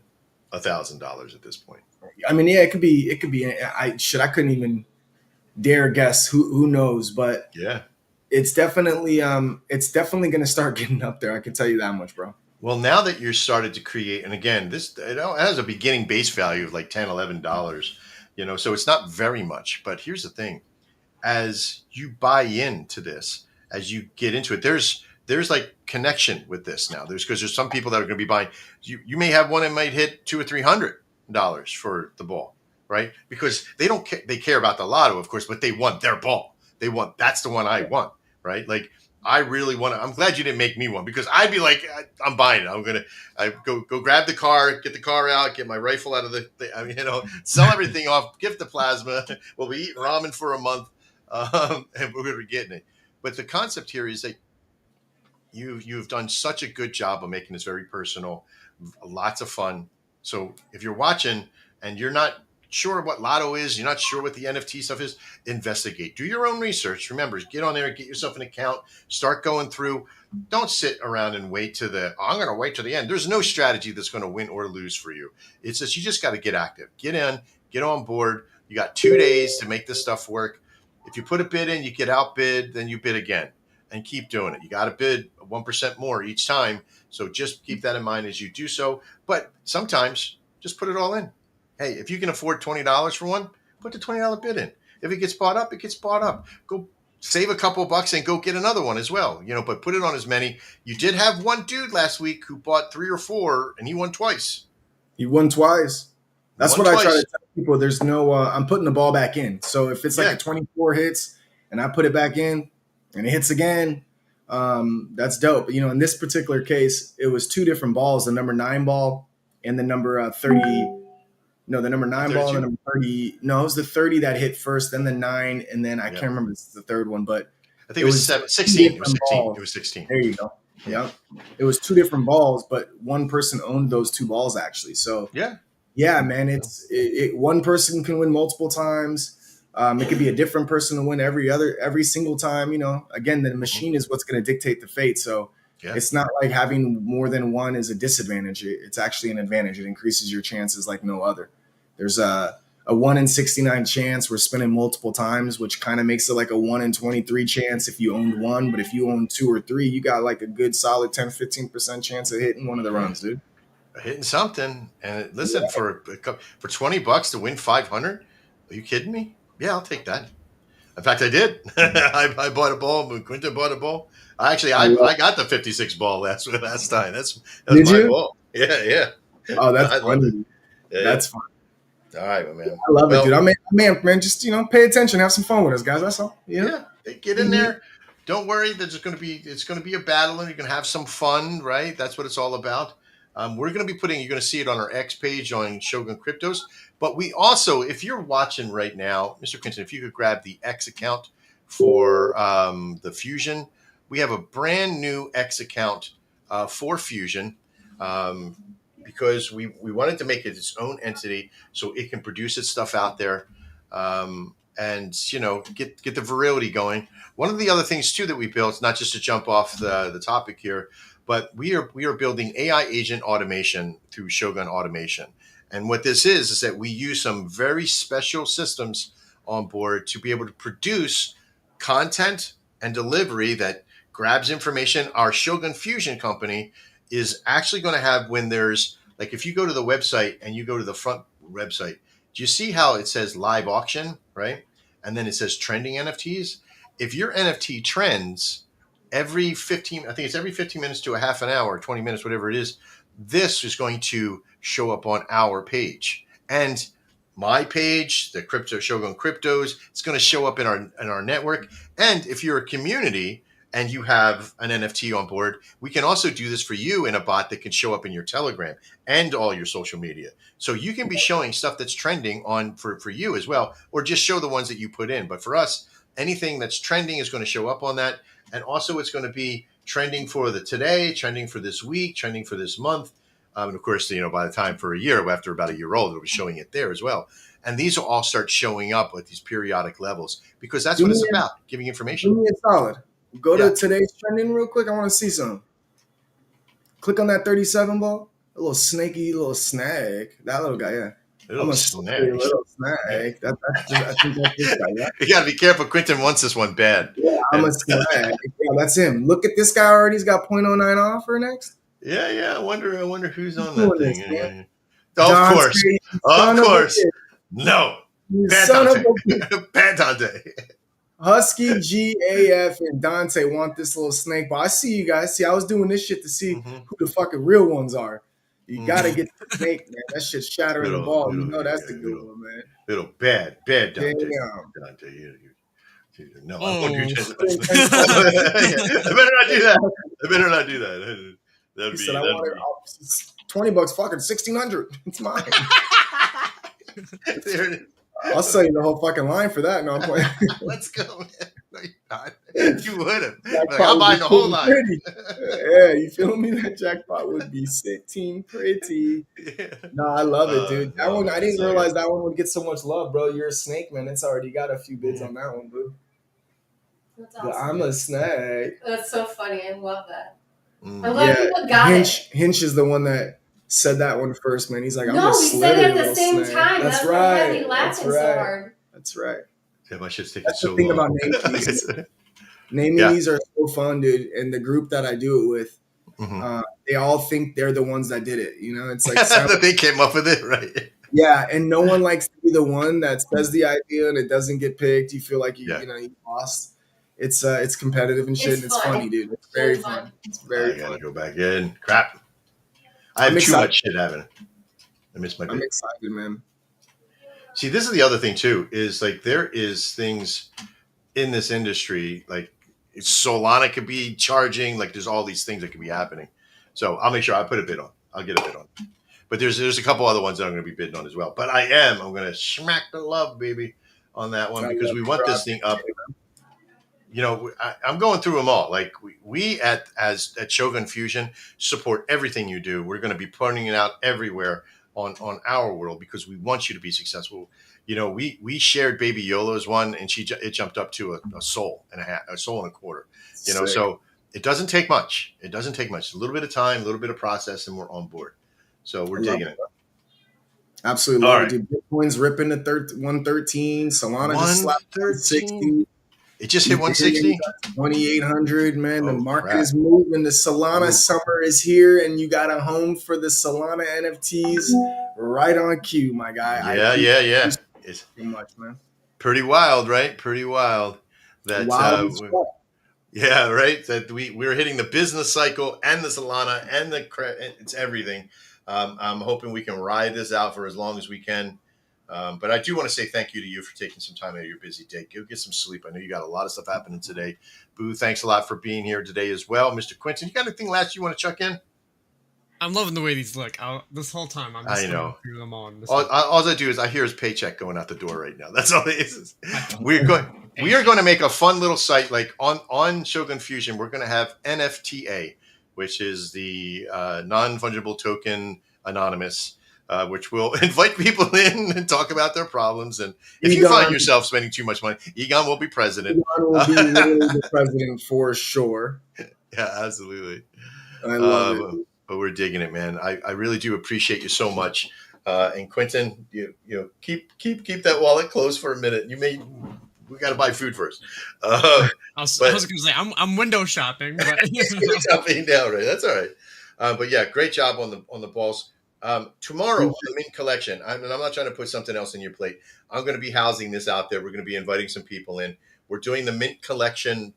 [SPEAKER 1] $1,000 at this point.
[SPEAKER 2] I mean, it could be. I couldn't even dare guess. Who knows? But it's definitely going to start getting up there. I can tell you that much, bro.
[SPEAKER 1] Well, now that you're started to create, and again, it has a beginning base value of like $10, $11, so it's not very much. But here's the thing: as you buy into this, as you get into it, there's like connection with this now. Because there's some people that are going to be buying. You may have one that might hit $200 or $300 for the ball. Right? Because they don't care. They care about the lotto, of course, but they want their ball. That's the one I want. Right? Like, I really want to. I'm glad you didn't make me one, because I'd be like, I'm buying it. I'm going to go grab the car, get the car out, get my rifle out of sell everything off, gift the plasma. We'll be eating ramen for a month, and we're getting it. But the concept here is that you've done such a good job of making this very personal, lots of fun. So if you're watching and you're not sure what lotto is, you're not sure what the NFT stuff is, investigate. Do your own research. Remember, get on there and get yourself an account. Start going through. Don't sit around and wait I'm going to wait to the end. There's no strategy that's going to win or lose for you. It's just, you just got to get active. Get in, get on board. You got 2 days to make this stuff work. If you put a bid in, you get outbid, then you bid again and keep doing it. You got to bid 1% more each time. So just keep that in mind as you do so. But sometimes just put it all in. Hey, if you can afford $20 for one, put the $20 bid in. If it gets bought up, it gets bought up. Go save a couple bucks and go get another one as well. But put it on as many. You did have one dude last week who bought 3 or 4, and he won twice.
[SPEAKER 2] He won twice. That's what I try to tell people. There's no, I'm putting the ball back in. So if it's like a 24 hits and I put it back in and it hits again, that's dope. In this particular case, it was 2 different balls, the number 9 ball and the number 30. No, the number 9 ball and the number 30. No, it was the 30 that hit first, then the 9, and then I can't remember the third one, but
[SPEAKER 1] I think it was 16. It was 16. It was 16.
[SPEAKER 2] There you go. Yeah. It was 2 different balls, but one person owned those 2 balls actually. So yeah, man, it's one person can win multiple times. It could be a different person to win every single time. Again, the machine is what's going to dictate the fate. So
[SPEAKER 1] Yeah.
[SPEAKER 2] It's not like having more than one is a disadvantage. It's actually an advantage. It increases your chances like no other. There's a 1 in 69 chance we're spinning multiple times, which kind of makes it like a 1 in 23 chance if you owned one. But if you own two or three, you got like a good solid 10-15% chance of hitting one of the runs, dude.
[SPEAKER 1] Hitting something. And listen,
[SPEAKER 2] Yeah.
[SPEAKER 1] for $20 to win 500, are you kidding me? Yeah, I'll take that. In fact, I did. I bought a ball. Quinta bought a ball. I got the 56 ball last time. That's
[SPEAKER 2] Did
[SPEAKER 1] my
[SPEAKER 2] you?
[SPEAKER 1] ball. Yeah.
[SPEAKER 2] Oh, that's
[SPEAKER 1] I love it.
[SPEAKER 2] funny.
[SPEAKER 1] Yeah.
[SPEAKER 2] That's fun.
[SPEAKER 1] All right, my man.
[SPEAKER 2] I love it,
[SPEAKER 1] Well,
[SPEAKER 2] dude. Man, just pay attention, have some fun with us, guys. That's all.
[SPEAKER 1] yeah, get in there. Don't worry. It's going to be a battle, and you're going to have some fun, right? That's what it's all about. We're going to be you're going to see it on our X page on Shogun Cryptos. But we also, if you're watching right now, Mr. Quinton, if you could grab the X account for the Fusion, we have a brand new X account for Fusion. Because we wanted to make it its own entity so it can produce its stuff out there, and get the virility going. One of the other things too that we built, not just to jump off the topic here, but we are building AI agent automation through Shogun Automation. And what this is that we use some very special systems on board to be able to produce content and delivery that grabs information. Our Shogun Fusion company is actually going to have, when there's, like, if you go to the website and you go to the front website, do you see how it says live auction, right? And then it says trending NFTs. If your NFT trends every 15 minutes to a half an hour, 20 minutes, whatever it is, this is going to show up on our page. And my page, the Crypto Shogun Cryptos, it's going to show up in our network. And if you're a community and you have an NFT on board, we can also do this for you in a bot that can show up in your Telegram and all your social media. So you can be showing stuff that's trending on for you as well, or just show the ones that you put in. But for us, anything that's trending is going to show up on that. And also it's going to be trending for the today, trending for this week, trending for this month. And of course, by the time for a year, after about a year old, it'll be showing it there as well. And these will all start showing up at these periodic levels, because that's what it's about, giving information.
[SPEAKER 2] Do me a solid. Go to today's trending real quick. I want to see some. Click on that 37 ball. A little snaky little snag. That little guy, yeah.
[SPEAKER 1] Little snag.
[SPEAKER 2] Little snag. I think that's this guy, yeah.
[SPEAKER 1] You got to be careful. Quinton wants this one bad.
[SPEAKER 2] Yeah, I'm a snag. Yeah, that's him. Look at this guy already. He's got 0.09 offer next.
[SPEAKER 1] Yeah. I wonder who's on that thing.
[SPEAKER 2] This,
[SPEAKER 1] of course. No. Bad Dante.
[SPEAKER 2] Husky, GAF, and Dante want this little snake ball. I see you guys. See, I was doing this shit to see who the fucking real ones are. You gotta get the snake, man. That shit's shattering the ball. That's the good one, man.
[SPEAKER 1] Little bad Dante. Dante, no, I won't do that. I better not do that. That'd be.
[SPEAKER 2] I wanted $20. Fucking 1,600. It's mine.
[SPEAKER 1] There it is.
[SPEAKER 2] I'll sell you the whole fucking line for that. No, I'm playing.
[SPEAKER 1] Let's go, man. No, you're not. You would have. Like, I'm buying the whole line.
[SPEAKER 2] Yeah, you feel me? That jackpot would be sitting pretty. Yeah. No, I love it, dude. That one, I didn't realize that one would get so much love, bro. You're a snake, man. It's already got a few bids on that one, bro.
[SPEAKER 3] That's awesome.
[SPEAKER 2] I'm a snake.
[SPEAKER 3] That's so funny. I love that. I'm glad people got it.
[SPEAKER 2] Hinch is the one that said that one first, man. He's like, I'm
[SPEAKER 3] no,
[SPEAKER 2] a
[SPEAKER 3] we said it at the same
[SPEAKER 2] snake.
[SPEAKER 3] time.
[SPEAKER 2] That's right.
[SPEAKER 3] Laughing so hard.
[SPEAKER 2] That's right.
[SPEAKER 1] Yeah, my shit's taking
[SPEAKER 2] That's
[SPEAKER 1] so
[SPEAKER 2] the thing
[SPEAKER 1] long.
[SPEAKER 2] about name keys. Naming these are so fun, dude. And the group that I do it with, they all think they're the ones that did it. It's like
[SPEAKER 1] that they came up with it, right?
[SPEAKER 2] Yeah, and no one likes to be the one that says the idea and it doesn't get picked. You feel like you lost. It's competitive and shit. It's funny, dude. It's very fun. It's very fun.
[SPEAKER 1] I gotta go back in. Crap. I have too much shit happening. I miss my.
[SPEAKER 2] I'm excited, man.
[SPEAKER 1] See, this is the other thing too. Is like there is things in this industry like Solana could be charging. Like there's all these things that could be happening. So I'll make sure I put a bid on. I'll get a bid on. But there's a couple other ones that I'm going to be bidding on as well. But I'm going to smack the love, baby, on that one because we want this thing up. I'm going through them all. Like we at Shogun Fusion support everything you do. We're going to be putting it out everywhere on our world because we want you to be successful. We shared Baby Yolo's one, and it jumped up to a soul and a half, a soul and a quarter. So It doesn't take much. It doesn't take much. A little bit of time, a little bit of process, and we're on board. So we're
[SPEAKER 2] I love
[SPEAKER 1] digging
[SPEAKER 2] it.
[SPEAKER 1] it.
[SPEAKER 2] Absolutely
[SPEAKER 1] All
[SPEAKER 2] love it,
[SPEAKER 1] right.
[SPEAKER 2] dude. Bitcoin's ripping to 113. Solana just slapped
[SPEAKER 1] 113.
[SPEAKER 2] 160.
[SPEAKER 1] It just hit 160.
[SPEAKER 2] 2,800, man. The
[SPEAKER 1] Oh
[SPEAKER 2] market
[SPEAKER 1] crap!
[SPEAKER 2] is moving. The Solana
[SPEAKER 1] Ooh.
[SPEAKER 2] summer is here, and you got a home for the Solana NFTs right on cue, my guy.
[SPEAKER 1] Yeah. It's
[SPEAKER 2] So much, man.
[SPEAKER 1] pretty wild, right? Pretty wild. That
[SPEAKER 2] Wild as fuck.
[SPEAKER 1] yeah, right. That we're hitting the business cycle and the Solana and it's everything. I'm hoping we can ride this out for as long as we can. But I do want to say thank you to you for taking some time out of your busy day. Go get some sleep. I know you got a lot of stuff happening today. Boo, thanks a lot for being here today as well. Mr. Quinton, you got anything last you want to chuck in?
[SPEAKER 4] I'm loving the way these look. This whole time, I'm just
[SPEAKER 1] I know.
[SPEAKER 4] through them on.
[SPEAKER 1] All I do is I hear his paycheck going out the door right now. That's all it is. We are going to make a fun little site like on Shogun Fusion. We're going to have NFTA, which is the non-fungible token anonymous, which will invite people in and talk about their problems. And if you find yourself spending too much money, Egon will be president.
[SPEAKER 2] Egon will be literally the president for sure.
[SPEAKER 1] Yeah, absolutely.
[SPEAKER 2] I love it.
[SPEAKER 1] But we're digging it, man. I really do appreciate you so much. And Quinton, you know, keep that wallet closed for a minute. We got to buy food first.
[SPEAKER 4] I was going to say I'm window shopping, but
[SPEAKER 1] shopping down, right? That's all right. But yeah, great job on the balls. Tomorrow on the Mint Collection, I'm not trying to put something else in your plate. I'm going to be housing this out there. We're going to be inviting some people in. We're doing the Mint Collection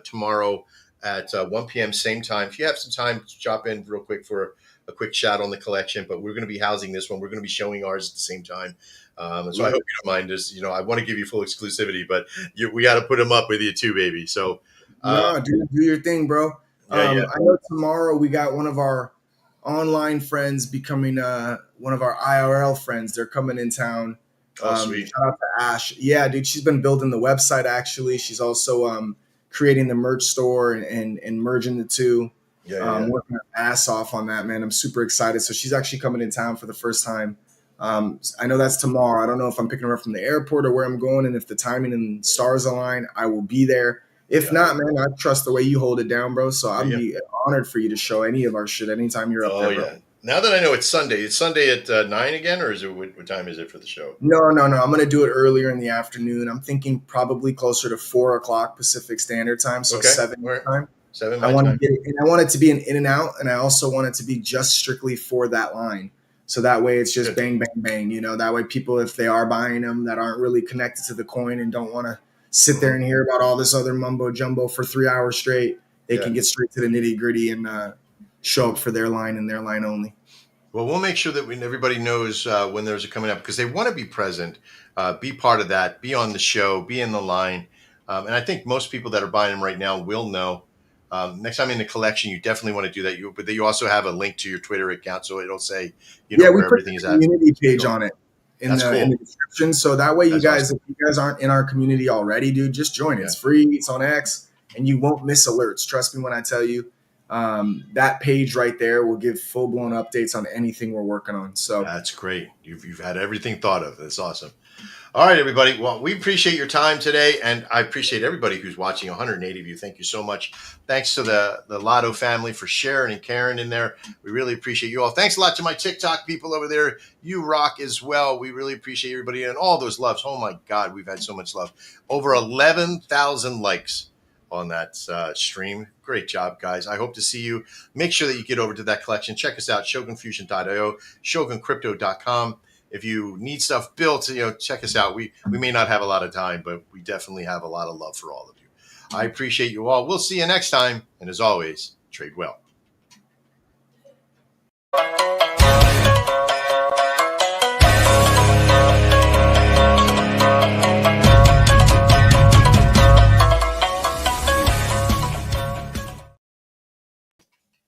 [SPEAKER 1] tomorrow at 1 p.m. same time. If you have some time, drop in real quick for a quick chat on the collection. But we're going to be housing this one. We're going to be showing ours at the same time. So I hope you don't mind. I want to give you full exclusivity, but we got to put them up with you too, baby. So
[SPEAKER 2] no, do your thing, bro.
[SPEAKER 1] Yeah.
[SPEAKER 2] I know tomorrow we got one of our online friends becoming one of our IRL friends. They're coming in town.
[SPEAKER 1] Sweet.
[SPEAKER 2] Shout out to Ash. Yeah, dude, she's been building the website. Actually, she's also creating the merch store and merging the two. Working her ass off on that, man. I'm super excited. So she's actually coming in town for the first time. I know that's tomorrow. I don't know if I'm picking her up from the airport or where I'm going, and if the timing and stars align, I will be there. If not, man, I trust the way you hold it down, bro. So I'd be honored for you to show any of our shit anytime you're up there, bro.
[SPEAKER 1] Now that I know it's Sunday at 9 again, or is it what time is it for the show?
[SPEAKER 2] No. I'm going to do it earlier in the afternoon. I'm thinking probably closer to 4 o'clock Pacific Standard Time, so 7 time.
[SPEAKER 1] 7.
[SPEAKER 2] I want to get it, and I want it to be an in and out, and I also want it to be just strictly for that line. So that way it's just bang, bang, bang. You know, that way people, if they are buying them that aren't really connected to the coin and don't want to sit there and hear about all this other mumbo jumbo for 3 hours straight, they can get straight to the nitty gritty and show up for their line and their line only.
[SPEAKER 1] Well, we'll make sure that everybody knows when those are coming up, because they want to be present, be part of that, be on the show, be in the line. And I think most people that are buying them right now will know. Next time in the collection, you definitely want to do that. But you also have a link to your Twitter account, so it'll say, where everything is at.
[SPEAKER 2] We put a community page on it in the description. So that way, if you guys aren't in our community already, dude, just join. It's free. It's on X, and you won't miss alerts. Trust me when I tell you. That page right there will give full blown updates on anything we're working on. So
[SPEAKER 1] that's great. You've had everything thought of. That's awesome. All right, everybody. Well, we appreciate your time today, and I appreciate everybody who's watching. 180 of you. Thank you so much. Thanks to the Lotto family for Sharon and Karen in there. We really appreciate you all. Thanks a lot to my TikTok people over there. You rock as well. We really appreciate everybody and all those loves. Oh my God, we've had so much love. Over 11,000 likes on that stream. Great job, guys. I hope to see you. Make sure that you get over to that collection. Check us out, shogunfusion.io, shoguncrypto.com. If you need stuff built, check us out. We may not have a lot of time, but we definitely have a lot of love for all of you. I appreciate you all. We'll see you next time. And as always, trade well.